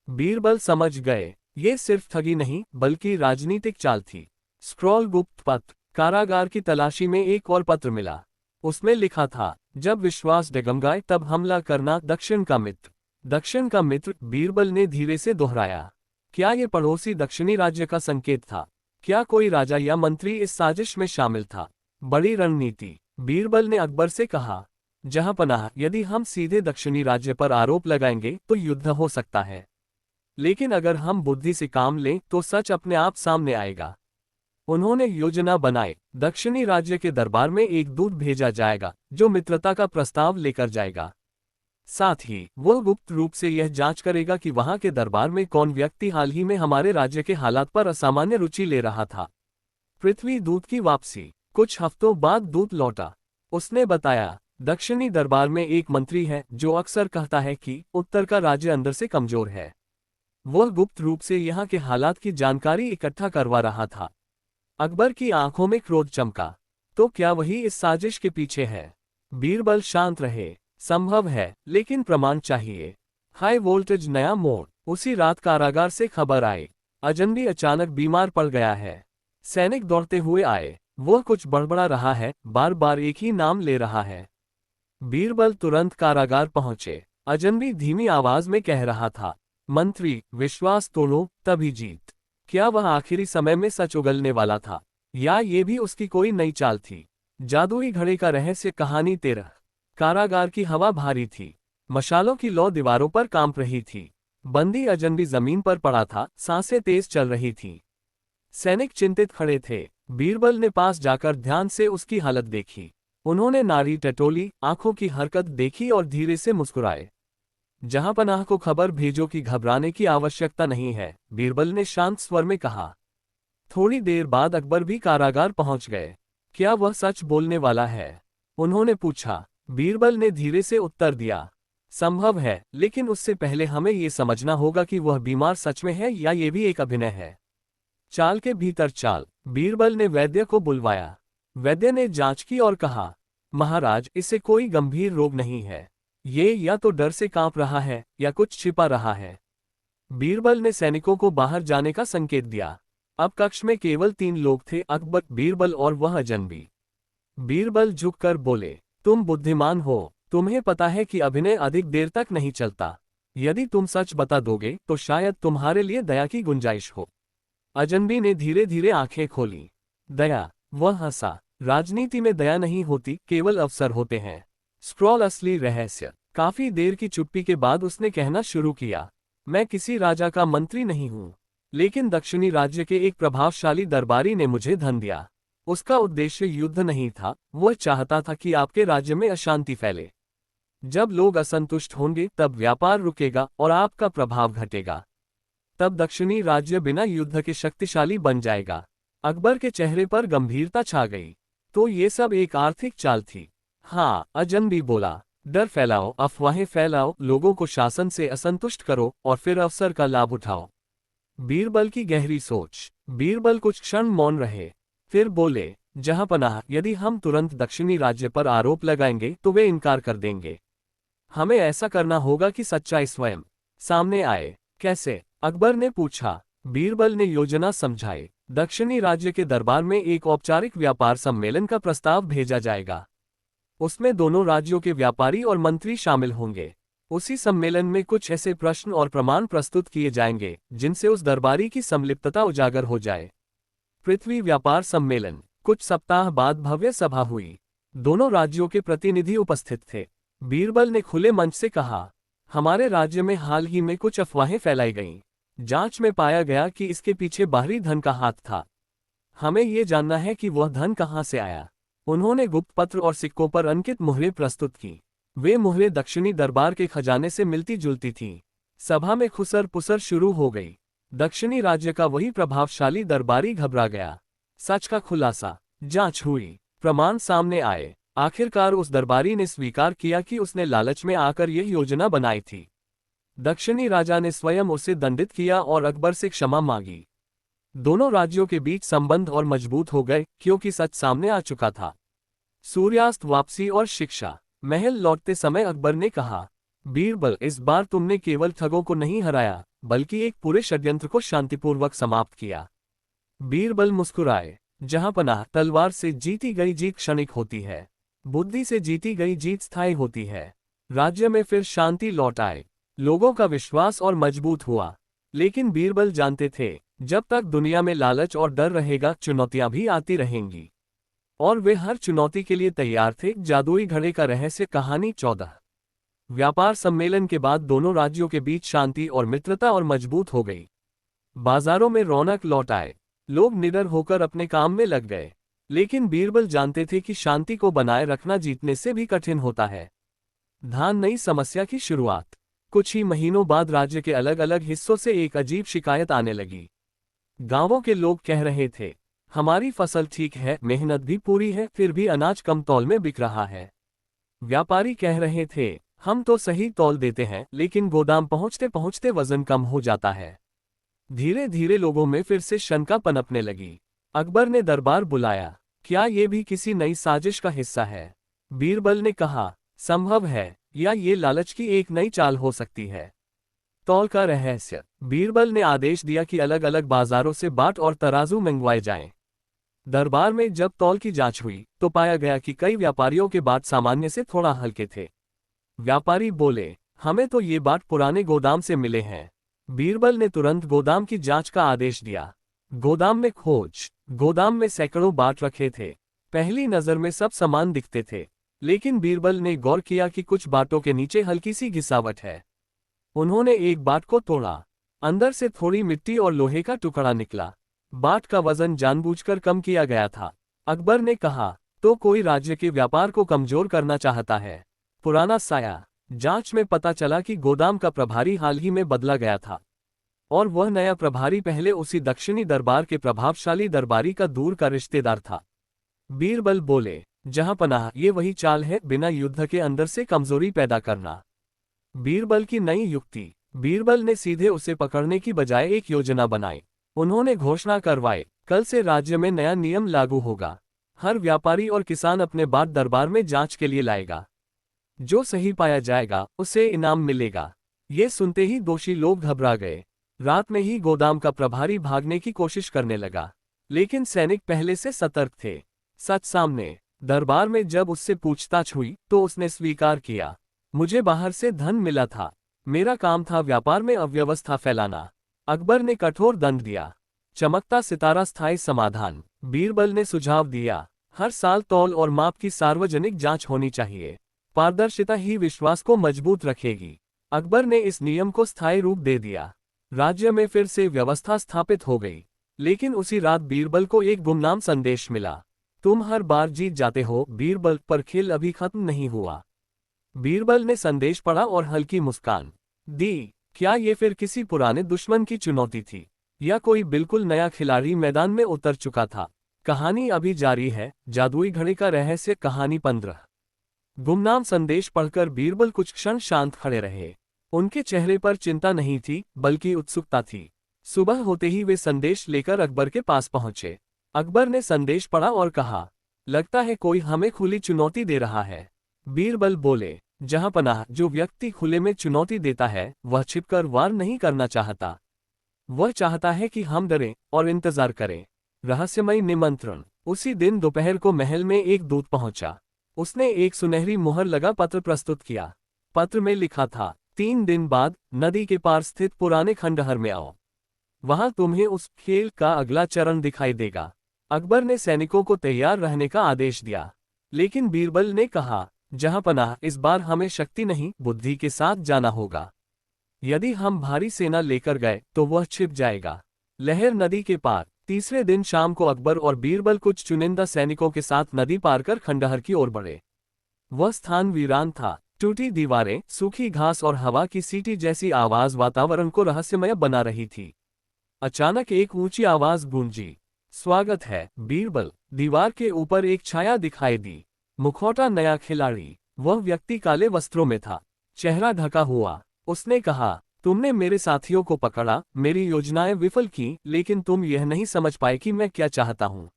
बीरबल समझ गए, ये सिर्फ ठगी नहीं बल्कि राजनीतिक चाल थी। स्क्रॉल गुप्त पत्र। कारागार की तलाशी में एक और पत्र मिला। उसमें लिखा था, जब विश्वास डगमगाए तब हमला करना, दक्षिण का मित्र। दक्षिण का मित्र, बीरबल ने धीरे से दोहराया। क्या ये पड़ोसी दक्षिणी राज्य का संकेत था? क्या कोई राजा या मंत्री इस साजिश में शामिल था? बड़ी रणनीति। बीरबल ने अकबर से कहा, जहांपनाह, यदि हम सीधे दक्षिणी राज्य पर आरोप लगाएंगे तो युद्ध हो सकता है, लेकिन अगर हम बुद्धि से काम लें तो सच अपने आप सामने आएगा। उन्होंने योजना बनाई। दक्षिणी राज्य के दरबार में एक दूत भेजा जाएगा जो मित्रता का प्रस्ताव लेकर जाएगा। साथ ही वह गुप्त रूप से यह जांच करेगा कि वहां के दरबार में कौन व्यक्ति हाल ही में हमारे राज्य के हालात पर असामान्य रुचि ले रहा था। पृथ्वी दूत की वापसी। कुछ हफ्तों बाद दूत लौटा। उसने बताया, दक्षिणी दरबार में एक मंत्री है जो अक्सर कहता है कि उत्तर का राज्य अंदर से कमजोर है। वह गुप्त रूप से यहाँ के हालात की जानकारी इकट्ठा करवा रहा था। अकबर की आंखों में क्रोध चमका। तो क्या वही इस साजिश के पीछे है? बीरबल शांत रहे। संभव है, लेकिन प्रमाण चाहिए। हाई वोल्टेज नया मोड़। उसी रात कारागार से खबर आई, अजनबी अचानक बीमार पड़ गया है। सैनिक दौड़ते हुए आए। वह कुछ बड़बड़ा रहा है, बार बार एक ही नाम ले रहा है। बीरबल तुरंत कारागार पहुंचे। अजनबी धीमी आवाज में कह रहा था, मंत्री, विश्वास तोड़ो, तभी जीत। क्या वह आखिरी समय में सच उगलने वाला था, या ये भी उसकी कोई नई चाल थी? जादुई घड़े का रहस्य कहानी 13। कारागार की हवा भारी थी। मशालों की लौ दीवारों पर कांप रही थी। बंदी अजनबी जमीन पर पड़ा था, सांसें तेज चल रही थीं। सैनिक चिंतित खड़े थे। बीरबल ने पास जाकर ध्यान से उसकी हालत देखी। उन्होंने नाड़ी टटोली, आंखों की हरकत देखी और धीरे से मुस्कुराए। जहांपनाह को खबर भेजो कि घबराने की आवश्यकता नहीं है, बीरबल ने शांत स्वर में कहा। थोड़ी देर बाद अकबर भी कारागार पहुंच गए। क्या वह सच बोलने वाला है? उन्होंने पूछा। बीरबल ने धीरे से उत्तर दिया, संभव है, लेकिन उससे पहले हमें ये समझना होगा कि वह बीमार सच में है या ये भी एक अभिनय है। चाल के भीतर चाल। बीरबल ने वैद्य को बुलवाया। वैद्य ने जांच की और कहा, महाराज, इसे कोई गंभीर रोग नहीं है। ये या तो डर से कांप रहा है या कुछ छिपा रहा है। बीरबल ने सैनिकों को बाहर जाने का संकेत दिया। अब कक्ष में केवल 3 लोग थे, अकबर, बीरबल और वह अजनबी। बीरबल झुककर बोले, तुम बुद्धिमान हो, तुम्हें पता है कि अभिनय अधिक देर तक नहीं चलता। यदि तुम सच बता दोगे तो शायद तुम्हारे लिए दया की गुंजाइश हो। अजनबी ने धीरे धीरे आंखें खोली। दया? वह हंसा। राजनीति में दया नहीं होती, केवल अवसर होते हैं। स्क्रॉल असली रहस्य। काफी देर की चुप्पी के बाद उसने कहना शुरू किया, मैं किसी राजा का मंत्री नहीं हूं, लेकिन दक्षिणी राज्य के एक प्रभावशाली दरबारी ने मुझे धन दिया। उसका उद्देश्य युद्ध नहीं था, वह चाहता था कि आपके राज्य में अशांति फैले। जब लोग असंतुष्ट होंगे तब व्यापार रुकेगा और आपका प्रभाव घटेगा। तब दक्षिणी राज्य बिना युद्ध के शक्तिशाली बन जाएगा। अकबर के चेहरे पर गंभीरता छा गई। तो ये सब एक आर्थिक चाल थी? हाँ, अजनबी बोला। डर फैलाओ, अफवाहें फैलाओ, लोगों को शासन से असंतुष्ट करो और फिर अवसर का लाभ उठाओ। बीरबल की गहरी सोच। बीरबल कुछ क्षण मौन रहे, फिर बोले, जहांपनाह, यदि हम तुरंत दक्षिणी राज्य पर आरोप लगाएंगे तो वे इनकार कर देंगे। हमें ऐसा करना होगा कि सच्चाई स्वयं सामने आए। कैसे? अकबर ने पूछा। बीरबल ने योजना समझाई। दक्षिणी राज्य के दरबार में एक औपचारिक व्यापार सम्मेलन का प्रस्ताव भेजा जाएगा। उसमें दोनों राज्यों के व्यापारी और मंत्री शामिल होंगे। उसी सम्मेलन में कुछ ऐसे प्रश्न और प्रमाण प्रस्तुत किए जाएंगे जिनसे उस दरबारी की संलिप्तता उजागर हो जाए। पृथ्वी व्यापार सम्मेलन। कुछ सप्ताह बाद भव्य सभा हुई। दोनों राज्यों के प्रतिनिधि उपस्थित थे। बीरबल ने खुले मंच से कहा, हमारे राज्य में हाल ही में कुछ अफवाहें फैलाई गईं। जांच में पाया गया कि इसके पीछे बाहरी धन का हाथ था। हमें ये जानना है कि वह धन कहां से आया। उन्होंने गुप्त पत्र और सिक्कों पर अंकित मुहरें प्रस्तुत की। वे मुहरें दक्षिणी दरबार के खजाने से मिलती जुलती थीं। सभा में खुसर पुसर शुरू हो गई। दक्षिणी राज्य का वही प्रभावशाली दरबारी घबरा गया। सच का खुलासा। जांच हुई, प्रमाण सामने आए। आखिरकार उस दरबारी ने स्वीकार किया कि उसने लालच में आकर यह योजना बनाई थी। दक्षिणी राजा ने स्वयं उसे दंडित किया और अकबर से क्षमा मांगी। दोनों राज्यों के बीच संबंध और मजबूत हो गए क्योंकि सच सामने आ चुका था। सूर्यास्त, वापसी और शिक्षा। महल लौटते समय अकबर ने कहा, बीरबल, इस बार तुमने केवल ठगों को नहीं हराया बल्कि एक पूरे षड्यंत्र को शांतिपूर्वक समाप्त किया। बीरबल मुस्कुराए। जहांपनाह, तलवार से जीती गई जीत क्षणिक होती है, बुद्धि से जीती गई जीत स्थायी होती है। राज्य में फिर शांति लौट आए। लोगों का विश्वास और मजबूत हुआ। लेकिन बीरबल जानते थे, जब तक दुनिया में लालच और डर रहेगा, चुनौतियां भी आती रहेंगी। और वे हर चुनौती के लिए तैयार थे। जादुई घड़े का रहस्य कहानी 14। व्यापार सम्मेलन के बाद दोनों राज्यों के बीच शांति और मित्रता और मजबूत हो गई। बाजारों में रौनक लौट आए। लोग निडर होकर अपने काम में लग गए। लेकिन बीरबल जानते थे कि शांति को बनाए रखना जीतने से भी कठिन होता है। धान नई समस्या की शुरुआत। कुछ ही महीनों बाद राज्य के अलग अलग हिस्सों से एक अजीब शिकायत आने लगी। गांवों के लोग कह रहे थे, हमारी फसल ठीक है, मेहनत भी पूरी है, फिर भी अनाज कम तौल में बिक रहा है। व्यापारी कह रहे थे, हम तो सही तौल देते हैं, लेकिन गोदाम पहुंचते पहुंचते वजन कम हो जाता है। धीरे धीरे लोगों में फिर से शंका पनपने लगी। अकबर ने दरबार बुलाया। क्या ये भी किसी नई साजिश का हिस्सा है? बीरबल ने कहा, संभव है, या ये लालच की एक नई चाल हो सकती है। तौल का रहस्य। बीरबल ने आदेश दिया कि अलग अलग बाजारों से बाट और तराजू मंगवाए जाएं। दरबार में जब तौल की जांच हुई तो पाया गया कि कई व्यापारियों के बाट सामान्य से थोड़ा हल्के थे। व्यापारी बोले, हमें तो ये बाट पुराने गोदाम से मिले हैं। बीरबल ने तुरंत गोदाम की जांच का आदेश दिया। गोदाम में खोज। गोदाम में सैकड़ों बाट रखे थे। पहली नजर में सब समान दिखते थे, लेकिन बीरबल ने गौर किया कि कुछ बाटों के नीचे हल्की सी घिसावट है। उन्होंने एक बाट को तोड़ा। अंदर से थोड़ी मिट्टी और लोहे का टुकड़ा निकला। बाट का वजन जानबूझकर कम किया गया था। अकबर ने कहा, तो कोई राज्य के व्यापार को कमजोर करना चाहता है। पुराना साया। जांच में पता चला कि गोदाम का प्रभारी हाल ही में बदला गया था, और वह नया प्रभारी पहले उसी दक्षिणी दरबार के प्रभावशाली दरबारी का दूर का रिश्तेदार था। बीरबल बोले, जहांपनाह, ये वही चाल है, बिना युद्ध के अंदर से कमजोरी पैदा करना। बीरबल की नई युक्ति। बीरबल ने सीधे उसे पकड़ने की बजाय एक योजना बनाई। उन्होंने घोषणा करवाई, कल से राज्य में नया नियम लागू होगा। हर व्यापारी और किसान अपने बाट दरबार में जांच के लिए लाएगा। जो सही पाया जाएगा उसे इनाम मिलेगा। ये सुनते ही दोषी लोग घबरा गए। रात में ही गोदाम का प्रभारी भागने की कोशिश करने लगा, लेकिन सैनिक पहले से सतर्क थे। सच सामने। दरबार में जब उससे पूछताछ हुई तो उसने स्वीकार किया, मुझे बाहर से धन मिला था, मेरा काम था व्यापार में अव्यवस्था फैलाना। अकबर ने कठोर दंड दिया। चमकता सितारा स्थायी समाधान। बीरबल ने सुझाव दिया, हर साल तौल और माप की सार्वजनिक जांच होनी चाहिए। पारदर्शिता ही विश्वास को मजबूत रखेगी। अकबर ने इस नियम को स्थायी रूप दे दिया। राज्य में फिर से व्यवस्था स्थापित हो गई। लेकिन उसी रात बीरबल को एक गुमनाम संदेश मिला, तुम हर बार जीत जाते हो बीरबल, पर खेल अभी खत्म नहीं हुआ। बीरबल ने संदेश पढ़ा और हल्की मुस्कान दी। क्या ये फिर किसी पुराने दुश्मन की चुनौती थी, या कोई बिल्कुल नया खिलाड़ी मैदान में उतर चुका था? कहानी अभी जारी है। जादुई घड़ी का रहस्य, कहानी 15। गुमनाम संदेश पढ़कर बीरबल कुछ क्षण शांत खड़े रहे। उनके चेहरे पर चिंता नहीं थी, बल्कि उत्सुकता थी। सुबह होते ही वे संदेश लेकर अकबर के पास पहुंचे। अकबर ने संदेश पढ़ा और कहा, लगता है कोई हमें खुली चुनौती दे रहा है। बीरबल बोले, जहांपनाह, जो व्यक्ति खुले में चुनौती देता है वह छिपकर वार नहीं करना चाहता। वह चाहता है कि हम डरें और इंतजार करें। रहस्यमय निमंत्रण। उसी दिन दोपहर को महल में एक दूत पहुंचा। उसने एक सुनहरी मुहर लगा पत्र प्रस्तुत किया। पत्र में लिखा था, 3 दिन बाद नदी के पार स्थित पुराने खंडहर में आओ। वहां तुम्हें उस खेल का अगला चरण दिखाई देगा। अकबर ने सैनिकों को तैयार रहने का आदेश दिया, लेकिन बीरबल ने कहा, जहांपनाह, इस बार हमें शक्ति नहीं, बुद्धि के साथ जाना होगा। यदि हम भारी सेना लेकर गए तो वह छिप जाएगा। लहर नदी के पार। तीसरे दिन शाम को अकबर और बीरबल कुछ चुनिंदा सैनिकों के साथ नदी पार कर खंडहर की ओर बढ़े। वह स्थान वीरान था। टूटी दीवारें, सूखी घास और हवा की सीटी जैसी आवाज वातावरण को रहस्यमय बना रही थी। अचानक एक ऊंची आवाज गूंजी, स्वागत है बीरबल। दीवार के ऊपर एक छाया दिखाई दी। मुखौटा नया खिलाड़ी। वह व्यक्ति काले वस्त्रों में था, चेहरा ढका हुआ। उसने कहा, तुमने मेरे साथियों को पकड़ा, मेरी योजनाएं विफल की, लेकिन तुम यह नहीं समझ पाए कि मैं क्या चाहता हूं।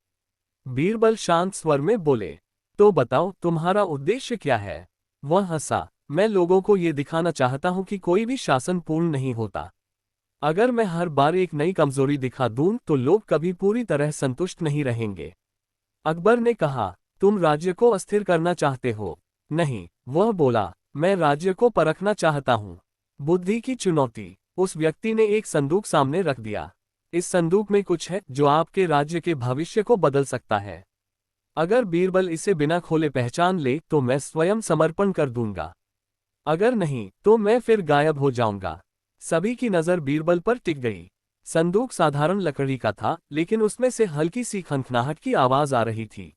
बीरबल शांत स्वर में बोले, तो बताओ तुम्हारा उद्देश्य क्या है? वह हंसा, मैं लोगों को ये दिखाना चाहता हूं कि कोई भी शासन पूर्ण नहीं होता। अगर मैं हर बार एक नई कमजोरी दिखा दूं तो लोग कभी पूरी तरह संतुष्ट नहीं रहेंगे। अकबर ने कहा, तुम राज्य को अस्थिर करना चाहते हो? नहीं, वह बोला, मैं राज्य को परखना चाहता हूं। बुद्धि की चुनौती। उस व्यक्ति ने एक संदूक सामने रख दिया। इस संदूक में कुछ है जो आपके राज्य के भविष्य को बदल सकता है। अगर बीरबल इसे बिना खोले पहचान ले तो मैं स्वयं समर्पण कर दूंगा, अगर नहीं तो मैं फिर गायब हो जाऊंगा। सभी की नजर बीरबल पर टिक गई। संदूक साधारण लकड़ी का था, लेकिन उसमें से हल्की सी खनखनाहट की आवाज आ रही थी।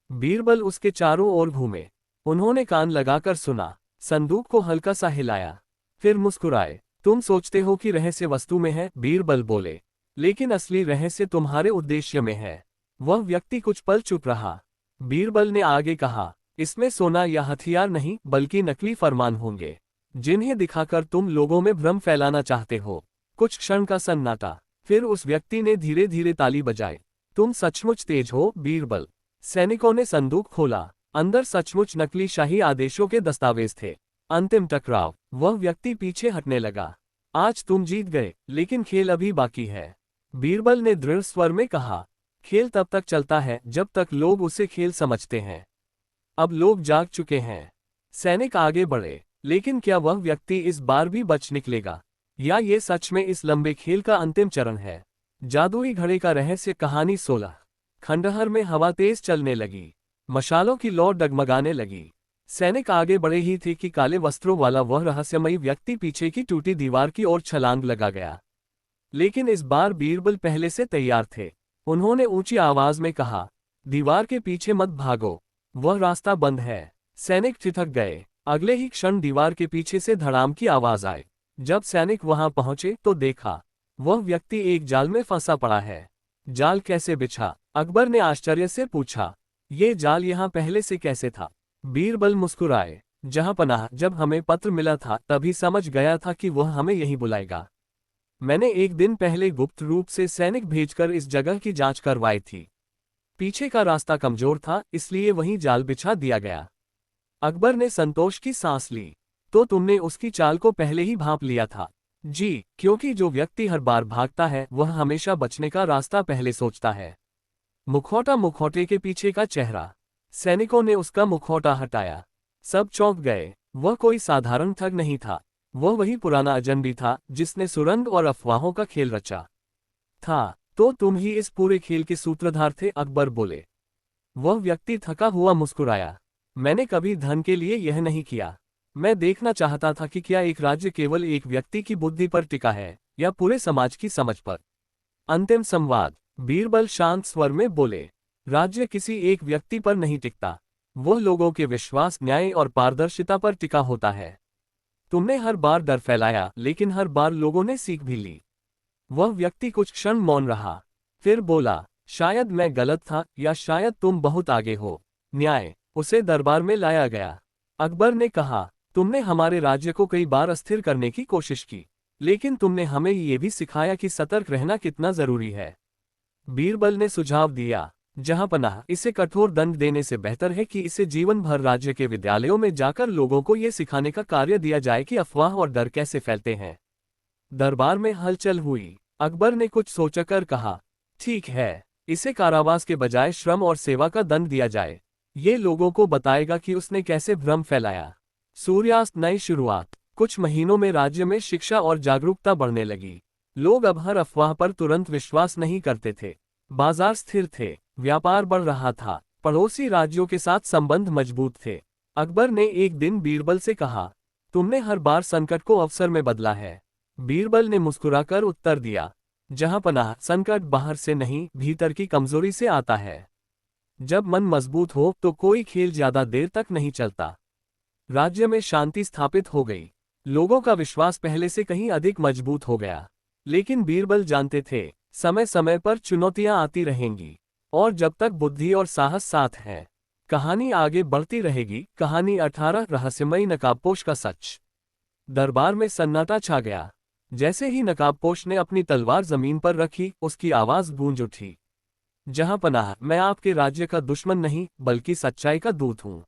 बीरबल उसके चारों ओर घूमे। उन्होंने कान लगाकर सुना। संदूक को हल्का सा हिलाया, फिर मुस्कुराए। तुम सोचते हो कि रहस्य वस्तु में है, बीरबल बोले, लेकिन असली रहस्य तुम्हारे उद्देश्य में है। वह व्यक्ति कुछ पल चुप रहा। बीरबल ने आगे कहा, इसमें सोना या हथियार नहीं बल्कि नकली फरमान होंगे, जिन्हें दिखाकर तुम लोगों में भ्रम फैलाना चाहते हो। कुछ क्षण का सन्नाटा, फिर उस व्यक्ति ने धीरे धीरे ताली बजाई। तुम सचमुच तेज हो, बीरबल। सैनिकों ने संदूक खोला। अंदर सचमुच नकली शाही आदेशों के दस्तावेज थे। अंतिम टकराव। वह व्यक्ति पीछे हटने लगा। आज तुम जीत गए, लेकिन खेल अभी बाकी है, बीरबल ने दृढ़ स्वर में कहा। खेल तब तक चलता है जब तक लोग उसे खेल समझते हैं। अब लोग जाग चुके हैं। सैनिक आगे बढ़े, लेकिन क्या वह व्यक्ति इस बार भी बच निकलेगा, या ये सच में इस लंबे खेल का अंतिम चरण है? जादुई घड़े का रहस्य, कहानी 16। खंडहर में हवा तेज चलने लगी। मशालों की लौ डगमगाने लगी। सैनिक आगे बढ़े ही थे कि काले वस्त्रों वाला वह रहस्यमयी व्यक्ति पीछे की टूटी दीवार की ओर छलांग लगा गया। लेकिन इस बार बीरबल पहले से तैयार थे। उन्होंने ऊंची आवाज में कहा, दीवार के पीछे मत भागो, वह रास्ता बंद है। सैनिक ठिठक गए। अगले ही क्षण दीवार के पीछे से धड़ाम की आवाज आई। जब सैनिक वहां पहुंचे तो देखा, वह व्यक्ति एक जाल में फंसा पड़ा है। जाल कैसे बिछा? अकबर ने आश्चर्य से पूछा। ये जाल यहां पहले से कैसे था? बीरबल मुस्कुराए। जहांपनाह, जब हमें पत्र मिला था तभी समझ गया था कि वह हमें यहीं बुलाएगा। मैंने एक दिन पहले गुप्त रूप से सैनिक भेजकर इस जगह की जांच करवाई थी। पीछे का रास्ता कमजोर था, इसलिए वहीं जाल बिछा दिया गया। अकबर ने संतोष की सांस ली। तो तुमने उसकी चाल को पहले ही भांप लिया था? जी, क्योंकि जो व्यक्ति हर बार भागता है वह हमेशा बचने का रास्ता पहले सोचता है। मुखौटा, मुखौटे के पीछे का चेहरा। सैनिकों ने उसका मुखौटा हटाया। सब चौंक गए। वह कोई साधारण ठग नहीं था, वह वही पुराना अजनबी था जिसने सुरंग और अफवाहों का खेल रचा था। तो तुम ही इस पूरे खेल के सूत्रधार थे, अकबर बोले। वह व्यक्ति थका हुआ मुस्कुराया। मैंने कभी धन के लिए यह नहीं किया। मैं देखना चाहता था कि क्या एक राज्य केवल एक व्यक्ति की बुद्धि पर टिका है या पूरे समाज की समझ पर। अंतिम संवाद। बीरबल शांत स्वर में बोले, राज्य किसी एक व्यक्ति पर नहीं टिकता, वह लोगों के विश्वास, न्याय और पारदर्शिता पर टिका होता है। तुमने हर बार डर फैलाया, लेकिन हर बार लोगों ने सीख भी ली। वह व्यक्ति कुछ क्षण मौन रहा, फिर बोला, शायद मैं गलत था, या शायद तुम बहुत आगे हो। न्याय। उसे दरबार में लाया गया। अकबर ने कहा, तुमने हमारे राज्य को कई बार अस्थिर करने की कोशिश की, लेकिन तुमने हमें ये भी सिखाया कि सतर्क रहना कितना जरूरी है। बीरबल ने सुझाव दिया, जहांपनाह, इसे कठोर दंड देने से बेहतर है कि इसे जीवन भर राज्य के विद्यालयों में जाकर लोगों को ये सिखाने का कार्य दिया जाए कि अफवाह और डर कैसे फैलते हैं। दरबार में हलचल हुई। अकबर ने कुछ सोचकर कहा, ठीक है, इसे कारावास के बजाय श्रम और सेवा का दंड दिया जाए। ये लोगों को बताएगा कि उसने कैसे भ्रम फैलाया। सूर्यास्त, नई शुरुआत। कुछ महीनों में राज्य में शिक्षा और जागरूकता बढ़ने लगी। लोग अब हर अफवाह पर तुरंत विश्वास नहीं करते थे। बाजार स्थिर थे, व्यापार बढ़ रहा था, पड़ोसी राज्यों के साथ संबंध मजबूत थे। अकबर ने एक दिन बीरबल से कहा, तुमने हर बार संकट को अवसर में बदला है। बीरबल ने मुस्कुराकर उत्तर दिया, जहांपनाह, संकट बाहर से नहीं, भीतर की कमजोरी से आता है। जब मन मजबूत हो तो कोई खेल ज्यादा देर तक नहीं चलता। राज्य में शांति स्थापित हो गई। लोगों का विश्वास पहले से कहीं अधिक मजबूत हो गया। लेकिन बीरबल जानते थे, समय समय पर चुनौतियां आती रहेंगी, और जब तक बुद्धि और साहस साथ है, कहानी आगे बढ़ती रहेगी। कहानी 18, रहस्यमयी नकाबपोश का सच। दरबार में सन्नाटा छा गया। जैसे ही नकाबपोश ने अपनी तलवार जमीन पर रखी, उसकी आवाज गूंज उठी, जहांपनाह, मैं आपके राज्य का दुश्मन नहीं बल्कि सच्चाई का दूत हूं।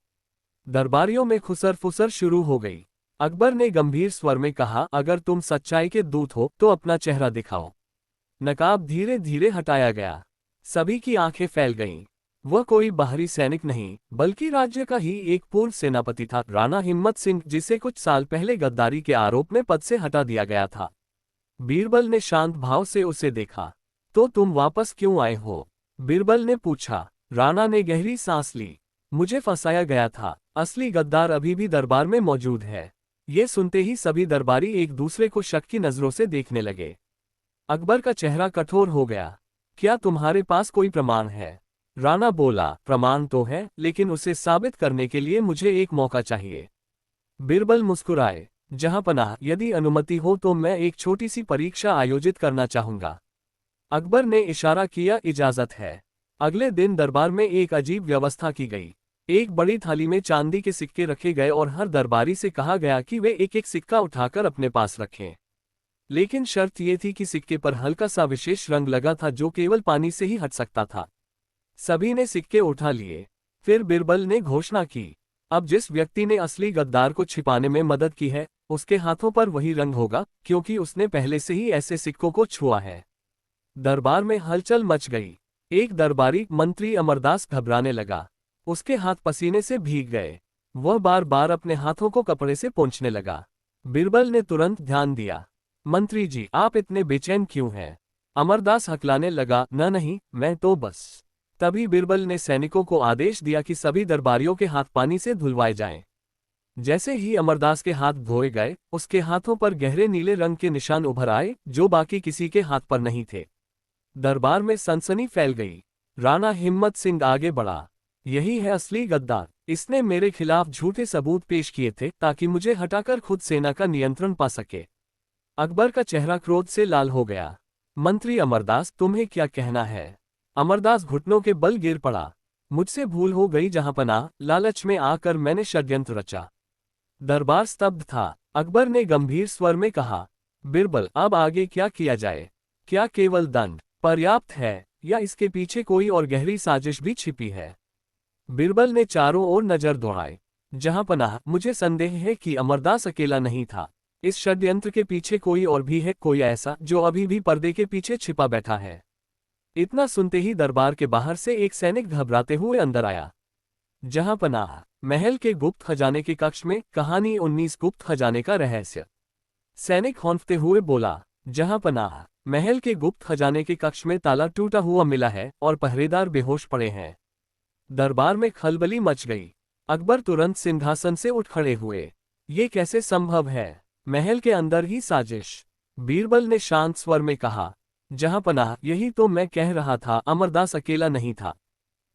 दरबारियों में खुसर फुसर शुरू हो गई। अकबर ने गंभीर स्वर में कहा, अगर तुम सच्चाई के दूत हो तो अपना चेहरा दिखाओ। नकाब धीरे धीरे हटाया गया। सभी की आंखें फैल गईं। वह कोई बाहरी सैनिक नहीं बल्कि राज्य का ही एक पूर्व सेनापति था, राणा हिम्मत सिंह, जिसे कुछ साल पहले गद्दारी के आरोप में पद से हटा दिया गया था। बीरबल ने शांत भाव से उसे देखा। तो तुम वापस क्यों आए हो? बीरबल ने पूछा। राणा ने गहरी सांस ली। मुझे फंसाया गया था, असली गद्दार अभी भी दरबार में मौजूद है। ये सुनते ही सभी दरबारी एक दूसरे को शक की नजरों से देखने लगे। अकबर का चेहरा कठोर हो गया। क्या तुम्हारे पास कोई प्रमाण है? राणा बोला, प्रमाण तो है, लेकिन उसे साबित करने के लिए मुझे एक मौका चाहिए। बीरबल मुस्कुराए। जहांपनाह, यदि अनुमति हो तो मैं एक छोटी सी परीक्षा आयोजित करना चाहूंगा। अकबर ने इशारा किया, इजाजत है। अगले दिन दरबार में एक अजीब व्यवस्था की गई। एक बड़ी थाली में चांदी के सिक्के रखे गए और हर दरबारी से कहा गया कि वे एक एक सिक्का उठाकर अपने पास रखें। लेकिन शर्त यह थी कि सिक्के पर हल्का सा विशेष रंग लगा था जो केवल पानी से ही हट सकता था। सभी ने सिक्के उठा लिए। फिर बीरबल ने घोषणा की, अब जिस व्यक्ति ने असली गद्दार को छिपाने में मदद की है, उसके हाथों पर वही रंग होगा, क्योंकि उसने पहले से ही ऐसे सिक्कों को छुआ है। दरबार में हलचल मच गई। एक दरबारी मंत्री अमरदास घबराने लगा। उसके हाथ पसीने से भीग गए। वह बार बार अपने हाथों को कपड़े से पोंछने लगा। बीरबल ने तुरंत ध्यान दिया। मंत्री जी, आप इतने बेचैन क्यों हैं? अमरदास हकलाने लगा, नहीं, मैं तो बस। तभी बीरबल ने सैनिकों को आदेश दिया कि सभी दरबारियों के हाथ पानी से धुलवाए जाएं। जैसे ही अमरदास के हाथ धोए गए, उसके हाथों पर गहरे नीले रंग के निशान उभर आए, जो बाकी किसी के हाथ पर नहीं थे। दरबार में सनसनी फैल गई। राणा हिम्मत सिंह आगे बढ़ा। यही है असली गद्दार। इसने मेरे खिलाफ झूठे सबूत पेश किए थे ताकि मुझे हटाकर खुद सेना का नियंत्रण पा सके। अकबर का चेहरा क्रोध से लाल हो गया। मंत्री अमरदास, तुम्हें क्या कहना है? अमरदास घुटनों के बल गिर पड़ा। मुझसे भूल हो गई जहांपनाह, लालच में आकर मैंने षड्यंत्र रचा। दरबार स्तब्ध था। अकबर ने गंभीर स्वर में कहा, बीरबल, अब आगे क्या किया जाए? क्या केवल दंड पर्याप्त है, या इसके पीछे कोई और गहरी साजिश भी छिपी है? बीरबल ने चारों ओर नजर दौड़ाई। जहांपनाह, मुझे संदेह है कि अमरदास अकेला नहीं था। इस षड्यंत्र के पीछे कोई और भी है, कोई ऐसा जो अभी भी पर्दे के पीछे छिपा बैठा है। इतना सुनते ही दरबार के बाहर से एक सैनिक घबराते हुए अंदर आया। जहांपनाह, महल के गुप्त खजाने के कक्ष में, कहानी 19 गुप्त खजाने का रहस्य। सैनिक हौंफते हुए बोला, जहांपनाह, महल के गुप्त खजाने के कक्ष में ताला टूटा हुआ मिला है और पहरेदार बेहोश पड़े हैं। दरबार में खलबली मच गई। अकबर तुरंत सिंहासन से उठ खड़े हुए। ये कैसे संभव है? महल के अंदर ही साजिश। बीरबल ने शांत स्वर में कहा, जहांपनाह, यही तो मैं कह रहा था, अमरदास अकेला नहीं था।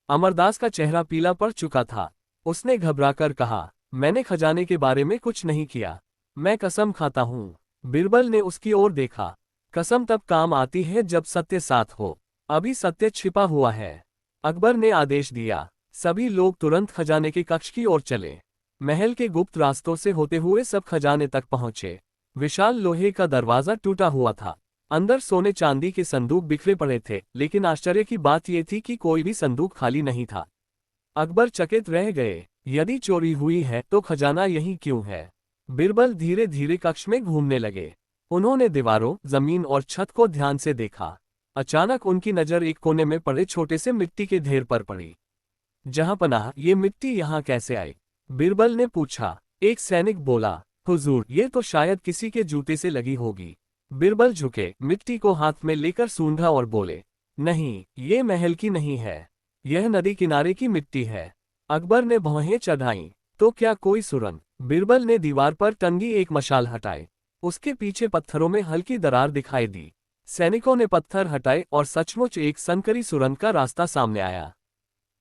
अमरदास का चेहरा पीला पड़ चुका था। उसने घबराकर कहा, मैंने खजाने के बारे में कुछ नहीं किया। मैं कसम खाता हूं। बीरबल ने उसकी ओर देखा। कसम तब काम आती है जब सत्य साथ हो। अभी सत्य छिपा हुआ है। अकबर ने आदेश दिया। सभी लोग तुरंत खजाने के कक्ष की ओर चले। महल के गुप्त रास्तों से होते हुए सब खजाने तक पहुंचे। विशाल लोहे का दरवाजा टूटा हुआ था। अंदर सोने चांदी के संदूक बिखरे पड़े थे, लेकिन आश्चर्य की बात यह थी कि कोई भी संदूक खाली नहीं था। अकबर चकित रह गए। यदि चोरी हुई है तो खजाना यही क्यों है? बीरबल धीरे धीरे कक्ष में घूमने लगे। उन्होंने दीवारों, जमीन और छत को ध्यान से देखा। अचानक उनकी नजर एक कोने में पड़े छोटे से मिट्टी के ढेर पर पड़ी। जहांपनाह, ये मिट्टी यहाँ कैसे आई? बीरबल ने पूछा। एक सैनिक बोला, हुजूर, ये तो शायद किसी के जूते से लगी होगी। बीरबल झुके, मिट्टी को हाथ में लेकर सूंघा और बोले, नहीं, ये महल की नहीं है। यह नदी किनारे की मिट्टी है। अकबर ने भौहें चढ़ाईं। तो क्या कोई सुरंग? बीरबल ने दीवार पर टंगी एक मशाल हटाई। उसके पीछे पत्थरों में हल्की दरार दिखाई दी। सैनिकों ने पत्थर हटाए और सचमुच एक संकरी सुरंग का रास्ता सामने आया।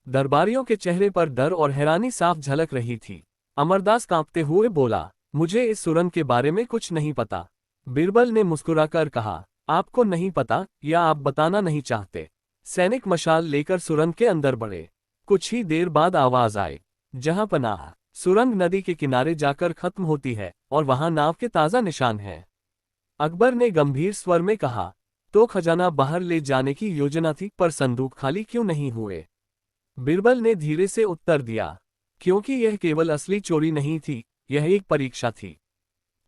दरबारियों के चेहरे पर डर और हैरानी साफ झलक रही थी। अमरदास कांपते हुए बोला, मुझे इस सुरंग के बारे में कुछ नहीं पता। बीरबल ने मुस्कुराकर कहा, आपको नहीं पता, या आप बताना नहीं चाहते? सैनिक मशाल लेकर सुरंग के अंदर बढ़े। कुछ ही देर बाद आवाज आई, जहांपनाह, सुरंग नदी के किनारे जाकर खत्म होती है और वहां नाव के ताजा निशान हैं। अकबर ने गंभीर स्वर में कहा, तो खजाना बाहर ले जाने की योजना थी, पर संदूक खाली क्यों नहीं हुए? बीरबल ने धीरे से उत्तर दिया, क्योंकि यह केवल असली चोरी नहीं थी, यह एक परीक्षा थी।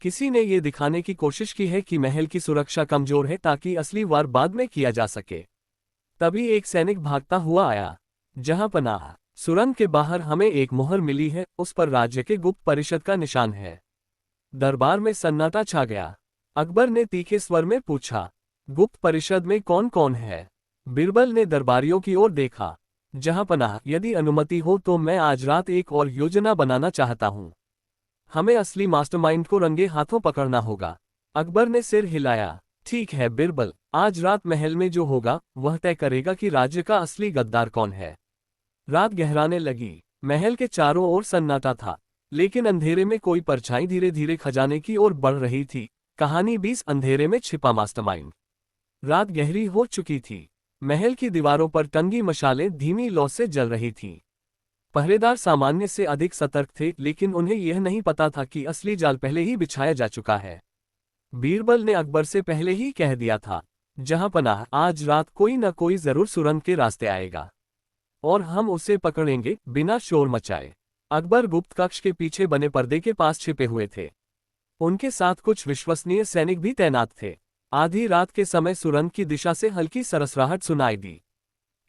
किसी ने यह दिखाने की कोशिश की है कि महल की सुरक्षा कमजोर है ताकि असली वार बाद में किया जा सके। तभी एक सैनिक भागता हुआ आया, जहांपनाह, सुरंग के बाहर हमें एक मोहर मिली है, उस पर राज्य के गुप्त परिषद का निशान है। दरबार में सन्नाटा छा गया। अकबर ने तीखे स्वर में पूछा, गुप्त परिषद में कौन कौन है? बीरबल ने दरबारियों की ओर देखा। जहांपनाह, यदि अनुमति हो तो मैं आज रात एक और योजना बनाना चाहता हूं। हमें असली मास्टरमाइंड को रंगे हाथों पकड़ना होगा। अकबर ने सिर हिलाया। ठीक है बीरबल, आज रात महल में जो होगा वह तय करेगा कि राज्य का असली गद्दार कौन है। रात गहराने लगी। महल के चारों ओर सन्नाटा था। लेकिन अंधेरे में कोई परछाई धीरे धीरे खजाने की ओर बढ़ रही थी। कहानी 20 अंधेरे में छिपा मास्टरमाइंड। रात गहरी हो चुकी थी। महल की दीवारों पर टंगी मशालें धीमी लौ से जल रही थीं। पहरेदार सामान्य से अधिक सतर्क थे, लेकिन उन्हें यह नहीं पता था कि असली जाल पहले ही बिछाया जा चुका है। बीरबल ने अकबर से पहले ही कह दिया था, जहांपनाह, आज रात कोई न कोई जरूर सुरंग के रास्ते आएगा और हम उसे पकड़ेंगे बिना शोर मचाए। अकबर गुप्त कक्ष के पीछे बने पर्दे के पास छिपे हुए थे। उनके साथ कुछ विश्वसनीय सैनिक भी तैनात थे। आधी रात के समय सुरंग की दिशा से हल्की सरसराहट सुनाई दी।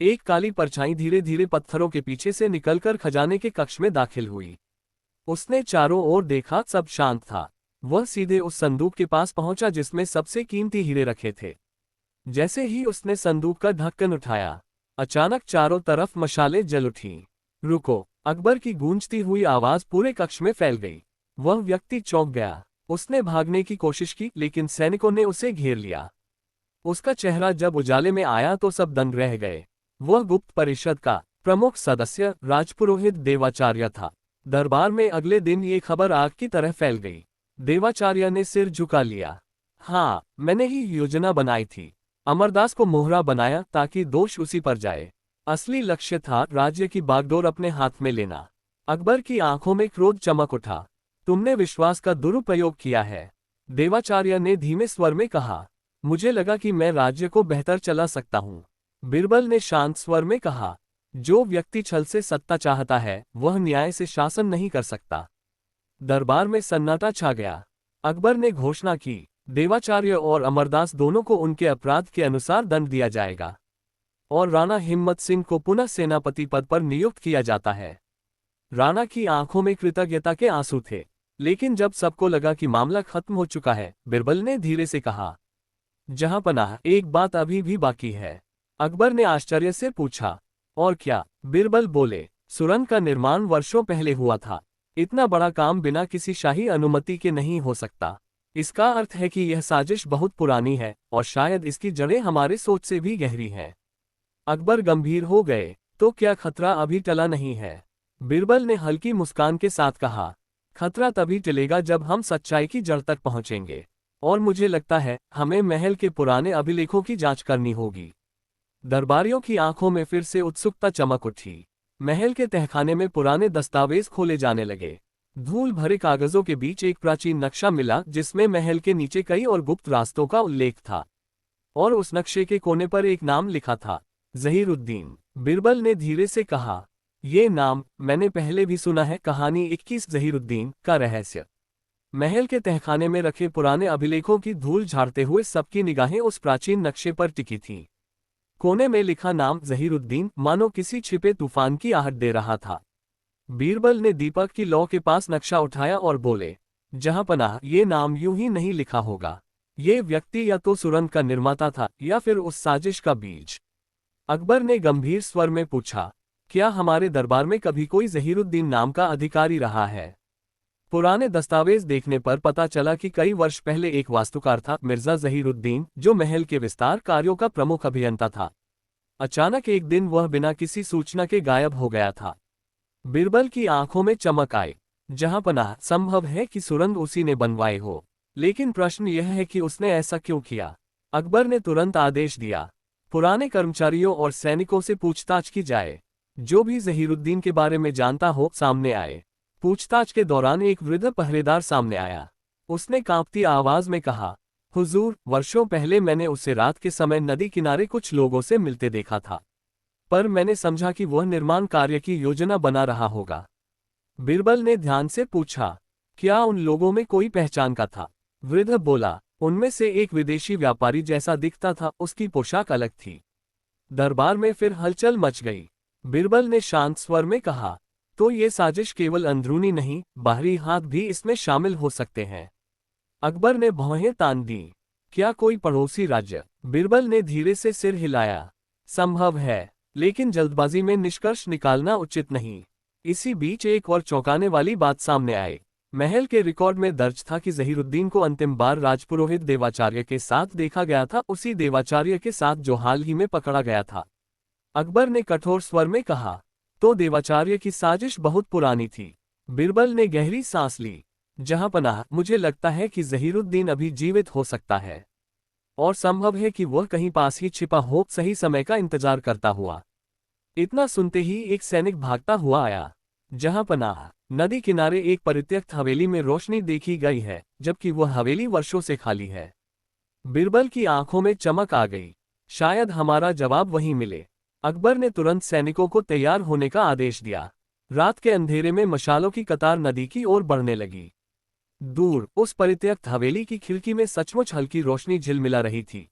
एक काली परछाई धीरे धीरे पत्थरों के पीछे से निकलकर खजाने के कक्ष में दाखिल हुई। उसने चारों ओर देखा, सब शांत था। वह सीधे उस संदूक के पास पहुंचा जिसमें सबसे कीमती हीरे रखे थे। जैसे ही उसने संदूक का ढक्कन उठाया, अचानक चारों तरफ मशालें जल उठीं। रुको! अकबर की गूंजती हुई आवाज पूरे कक्ष में फैल गई। वह व्यक्ति चौंक गया। उसने भागने की कोशिश की, लेकिन सैनिकों ने उसे घेर लिया। उसका चेहरा जब उजाले में आया तो सब दंग रह गए। वह गुप्त परिषद का प्रमुख सदस्य राजपुरोहित देवाचार्य था। दरबार में अगले दिन ये खबर आग की तरह फैल गई। देवाचार्य ने सिर झुका लिया। हाँ, मैंने ही योजना बनाई थी। अमरदास को मोहरा बनाया ताकि दोष उसी पर जाए। असली लक्ष्य था राज्य की बागडोर अपने हाथ में लेना। अकबर की आंखों में क्रोध चमक उठा। तुमने विश्वास का दुरुपयोग किया है, देवाचार्य ने धीमे स्वर में कहा। मुझे लगा कि मैं राज्य को बेहतर चला सकता हूँ। बीरबल ने शांत स्वर में कहा, जो व्यक्ति छल से सत्ता चाहता है वह न्याय से शासन नहीं कर सकता। दरबार में सन्नाटा छा गया। अकबर ने घोषणा की, देवाचार्य और अमरदास दोनों को उनके अपराध के अनुसार दंड दिया जाएगा और राणा हिम्मत सिंह को पुनः सेनापति पद पर नियुक्त किया जाता है। राणा की आंखों में कृतज्ञता के आंसू थे, लेकिन जब सबको लगा कि मामला खत्म हो चुका है, बीरबल ने धीरे से कहा, जहांपनाह, एक बात अभी भी बाकी है। अकबर ने आश्चर्य से पूछा, और क्या? बीरबल बोले, सुरंग का निर्माण वर्षों पहले हुआ था। इतना बड़ा काम बिना किसी शाही अनुमति के नहीं हो सकता। इसका अर्थ है कि यह साजिश बहुत पुरानी है और शायद इसकी जड़ें हमारे सोच से भी गहरी हैं। अकबर गंभीर हो गए। तो क्या खतरा अभी टला नहीं है? बीरबल ने हल्की मुस्कान के साथ कहा, खतरा तभी टलेगा जब हम सच्चाई की जड़ तक पहुंचेंगे, और मुझे लगता है हमें महल के पुराने अभिलेखों की जांच करनी होगी। दरबारियों की आंखों में फिर से उत्सुकता चमक उठी। महल के तहखाने में पुराने दस्तावेज खोले जाने लगे। धूल भरे कागजों के बीच एक प्राचीन नक्शा मिला जिसमें महल के नीचे कई और गुप्त रास्तों का उल्लेख था, और उस नक्शे के कोने पर एक नाम लिखा था, ज़हीरुद्दीन। बीरबल ने धीरे से कहा, ये नाम मैंने पहले भी सुना है। कहानी 21 ज़हीरुद्दीन का रहस्य। महल के तहखाने में रखे पुराने अभिलेखों की धूल झाड़ते हुए सबकी निगाहें उस प्राचीन नक्शे पर टिकी थीं। कोने में लिखा नाम ज़हीरुद्दीन मानो किसी छिपे तूफान की आहट दे रहा था। बीरबल ने दीपक की लौ के पास नक्शा उठाया और बोले, जहांपनाह, ये नाम यूं ही नहीं लिखा होगा। ये व्यक्ति या तो सुरंग का निर्माता था या फिर उस साजिश का बीज। अकबर ने गंभीर स्वर में पूछा, क्या हमारे दरबार में कभी कोई ज़हीरुद्दीन नाम का अधिकारी रहा है? पुराने दस्तावेज देखने पर पता चला कि कई वर्ष पहले एक वास्तुकार था, मिर्जा ज़हीरुद्दीन, जो महल के विस्तार कार्यों का प्रमुख अभियंता था। अचानक एक दिन वह बिना किसी सूचना के गायब हो गया था। बीरबल की आंखों में चमक आई। जहांपनाह, संभव है कि सुरंग उसी ने बनवाए हो, लेकिन प्रश्न यह है कि उसने ऐसा क्यों किया? अकबर ने तुरंत आदेश दिया, पुराने कर्मचारियों और सैनिकों से पूछताछ की जाए। जो भी ज़हीरुद्दीन के बारे में जानता हो सामने आए। पूछताछ के दौरान एक वृद्ध पहरेदार सामने आया। उसने कांपती आवाज में कहा, हुजूर, वर्षों पहले मैंने उसे रात के समय नदी किनारे कुछ लोगों से मिलते देखा था, पर मैंने समझा कि वह निर्माण कार्य की योजना बना रहा होगा। बीरबल ने ध्यान से पूछा, क्या उन लोगों में कोई पहचान का था? वृद्ध बोला, उनमें से एक विदेशी व्यापारी जैसा दिखता था, उसकी पोशाक अलग थी। दरबार में फिर हलचल मच गई। बीरबल ने शांत स्वर में कहा, तो ये साजिश केवल अंदरूनी नहीं, बाहरी हाथ भी इसमें शामिल हो सकते हैं। अकबर ने भौहें तान दी। क्या कोई पड़ोसी राज्य? बीरबल ने धीरे से सिर हिलाया। संभव है, लेकिन जल्दबाजी में निष्कर्ष निकालना उचित नहीं। इसी बीच एक और चौंकाने वाली बात सामने आई। महल के रिकॉर्ड में दर्ज था कि ज़हीरुद्दीन को अंतिम बार राजपुरोहित देवाचार्य के साथ देखा गया था, उसी देवाचार्य के साथ जो हाल ही में पकड़ा गया था। अकबर ने कठोर स्वर में कहा, तो देवाचार्य की साजिश बहुत पुरानी थी। बीरबल ने गहरी सांस ली। जहांपनाह, मुझे लगता है कि ज़हीरुद्दीन अभी जीवित हो सकता है, और संभव है कि वह कहीं पास ही छिपा हो, सही समय का इंतजार करता हुआ। इतना सुनते ही एक सैनिक भागता हुआ आया। जहांपनाह, नदी किनारे एक परित्यक्त हवेली में रोशनी देखी गई है, जबकि वह हवेली वर्षों से खाली है। बीरबल की आंखों में चमक आ गई। शायद हमारा जवाब वहीं मिले। अकबर ने तुरंत सैनिकों को तैयार होने का आदेश दिया। रात के अंधेरे में मशालों की कतार नदी की ओर बढ़ने लगी। दूर उस परित्यक्त हवेली की खिड़की में सचमुच हल्की रोशनी झिलमिला रही थी,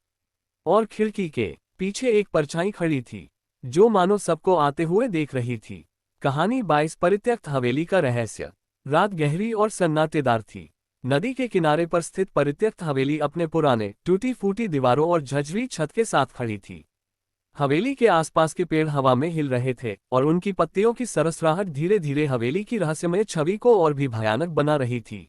और खिड़की के पीछे एक परछाई खड़ी थी, जो मानो सबको आते हुए देख रही थी। कहानी 22 परित्यक्त हवेली का रहस्य। रात गहरी और सन्नाटेदार थी। नदी के किनारे पर स्थित परित्यक्त हवेली अपने पुराने टूटी फूटी दीवारों और झरझरी छत के साथ खड़ी थी। हवेली के आसपास के पेड़ हवा में हिल रहे थे, और उनकी पत्तियों की सरसराहट धीरे धीरे हवेली की रहस्यमय छवि को और भी भयानक बना रही थी।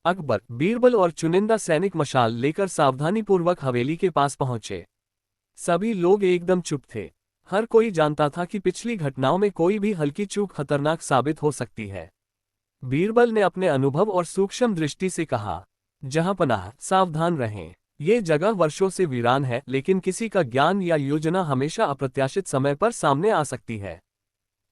अकबर, बीरबल और चुनिंदा सैनिक मशाल लेकर सावधानीपूर्वक हवेली के पास पहुंचे। सभी लोग एकदम चुप थे। हर कोई जानता था कि पिछली घटनाओं में कोई भी हल्की चूक खतरनाक साबित हो सकती है। बीरबल ने अपने अनुभव और सूक्ष्म दृष्टि से कहा, जहांपनाह, सावधान रहें। ये जगह वर्षों से वीरान है, लेकिन किसी का ज्ञान या योजना हमेशा अप्रत्याशित समय पर सामने आ सकती है।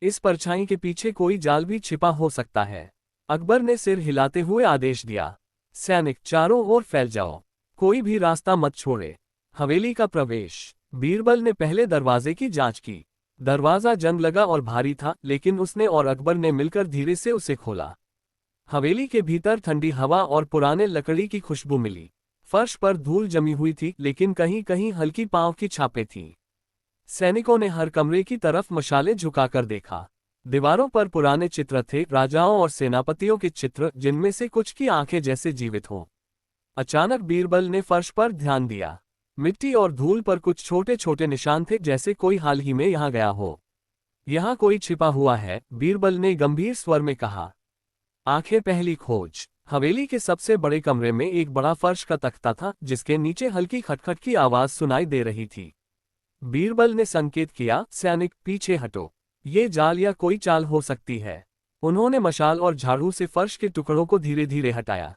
इस परछाई के पीछे कोई जाल भी छिपा हो सकता है। अकबर ने सिर हिलाते हुए आदेश दिया, सैनिक चारों ओर फैल जाओ, कोई भी रास्ता मत छोड़े। हवेली का प्रवेश। बीरबल ने पहले दरवाजे की जांच की। दरवाजा जंग लगा और भारी था, लेकिन उसने और अकबर ने मिलकर धीरे से उसे खोला। हवेली के भीतर ठंडी हवा और पुराने लकड़ी की खुशबू मिली। फर्श पर धूल जमी हुई थी, लेकिन कहीं कहीं हल्की पांव की छापें थीं। सैनिकों ने हर कमरे की तरफ मशालें झुकाकर देखा। दीवारों पर पुराने चित्र थे, राजाओं और सेनापतियों के चित्र, जिनमें से कुछ की आंखें जैसे जीवित हों। अचानक बीरबल ने फर्श पर ध्यान दिया। मिट्टी और धूल पर कुछ छोटे छोटे निशान थे, जैसे कोई हाल ही में यहाँ गया हो। यहाँ कोई छिपा हुआ है, बीरबल ने गंभीर स्वर में कहा। आंखें पहली खोज। हवेली के सबसे बड़े कमरे में एक बड़ा फर्श का तख्ता था, जिसके नीचे हल्की खटखट की आवाज सुनाई दे रही थी। बीरबल ने संकेत किया, सैनिक पीछे हटो, ये जाल या कोई चाल हो सकती है। उन्होंने मशाल और झाड़ू से फर्श के टुकड़ों को धीरे धीरे हटाया।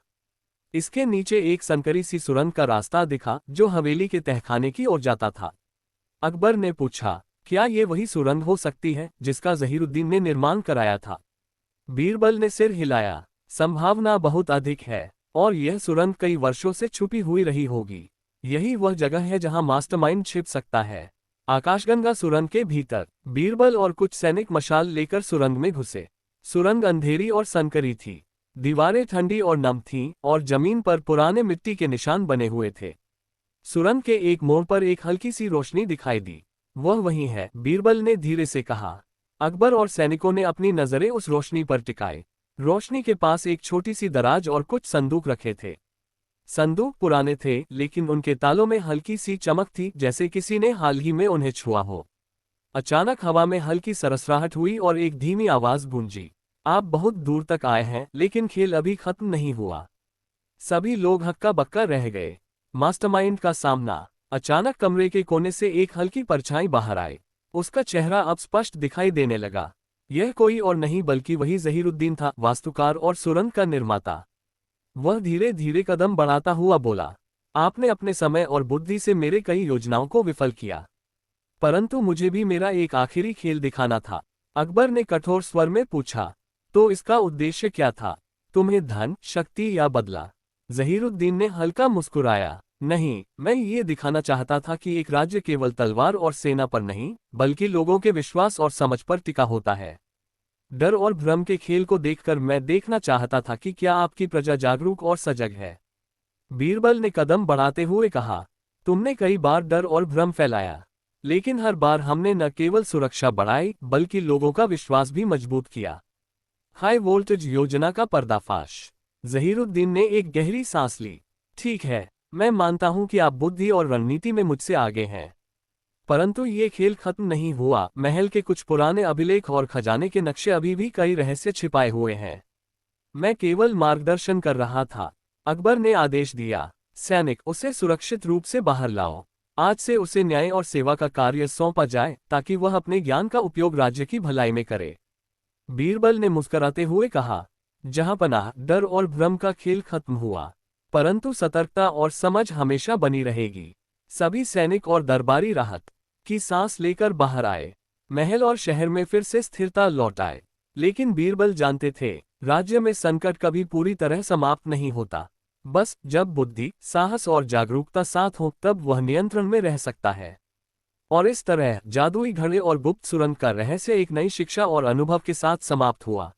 इसके नीचे एक संकरी सी सुरंग का रास्ता दिखा, जो हवेली के तहखाने की ओर जाता था। अकबर ने पूछा, क्या ये वही सुरंग हो सकती है जिसका ज़हीरुद्दीन ने निर्माण कराया था? बीरबल ने सिर हिलाया। संभावना बहुत अधिक है, और यह सुरंग कई वर्षों से छुपी हुई रही होगी। यही वह जगह है जहां मास्टरमाइंड छिप सकता है। आकाशगंगा सुरंग के भीतर। बीरबल और कुछ सैनिक मशाल लेकर सुरंग में घुसे। सुरंग अंधेरी और सनकरी थी। दीवारें ठंडी और नम थीं, और जमीन पर पुराने मिट्टी के निशान बने हुए थे। सुरंग के एक मोड़ पर एक हल्की सी रोशनी दिखाई दी। वह वही है, बीरबल ने धीरे से कहा। अकबर और सैनिकों ने अपनी नजरें उस रोशनी पर टिकाई। रोशनी के पास एक छोटी सी दराज और कुछ संदूक रखे थे। संदूक पुराने थे, लेकिन उनके तालों में हल्की सी चमक थी, जैसे किसी ने हाल ही में उन्हें छुआ हो। अचानक हवा में हल्की सरसराहट हुई और एक धीमी आवाज गूंजी, आप बहुत दूर तक आए हैं, लेकिन खेल अभी खत्म नहीं हुआ। सभी लोग हक्का बक्का रह गए। मास्टरमाइंड का सामना। अचानक कमरे के कोने से एक हल्की परछाई बाहर आई। उसका चेहरा अब स्पष्ट दिखाई देने लगा। यह कोई और नहीं बल्कि वही ज़हीरुद्दीन था, वास्तुकार और सुरंग का निर्माता। वह धीरे धीरे कदम बढ़ाता हुआ बोला, आपने अपने समय और बुद्धि से मेरे कई योजनाओं को विफल किया, परंतु मुझे भी मेरा एक आखिरी खेल दिखाना था। अकबर ने कठोर स्वर में पूछा, तो इसका उद्देश्य क्या था? तुम्हें धन, शक्ति या बदला? ज़हीरुद्दीन ने हल्का मुस्कुराया, नहीं, मैं ये दिखाना चाहता था कि एक राज्य केवल तलवार और सेना पर नहीं, बल्कि लोगों के विश्वास और समझ पर टिका होता है। डर और भ्रम के खेल को देखकर मैं देखना चाहता था कि क्या आपकी प्रजा जागरूक और सजग है। बीरबल ने कदम बढ़ाते हुए कहा, तुमने कई बार डर और भ्रम फैलाया, लेकिन हर बार हमने न केवल सुरक्षा बढ़ाई, बल्कि लोगों का विश्वास भी मजबूत किया। हाई वोल्टेज योजना का पर्दाफाश। ज़हीरुद्दीन ने एक गहरी सांस ली। ठीक है, मैं मानता हूं कि आप बुद्धि और रणनीति में मुझसे आगे हैं, परंतु ये खेल खत्म नहीं हुआ। महल के कुछ पुराने अभिलेख और खजाने के नक्शे अभी भी कई रहस्य छिपाए हुए हैं। मैं केवल मार्गदर्शन कर रहा था। अकबर ने आदेश दिया, सैनिक, उसे सुरक्षित रूप से बाहर लाओ। आज से उसे न्याय और सेवा का कार्य सौंपा जाए, ताकि वह अपने ज्ञान का उपयोग राज्य की भलाई में करे। बीरबल ने मुस्कुराते हुए कहा, जहांपनाह, डर और भ्रम का खेल खत्म हुआ, परंतु सतर्कता और समझ हमेशा बनी रहेगी। सभी सैनिक और दरबारी राहत की सांस लेकर बाहर आए। महल और शहर में फिर से स्थिरता लौट आए। लेकिन बीरबल जानते थे, राज्य में संकट कभी पूरी तरह समाप्त नहीं होता। बस जब बुद्धि, साहस और जागरूकता साथ हो तब वह नियंत्रण में रह सकता है। और इस तरह जादुई घड़े और गुप्त सुरंग का रहस्य एक नई शिक्षा और अनुभव के साथ समाप्त हुआ।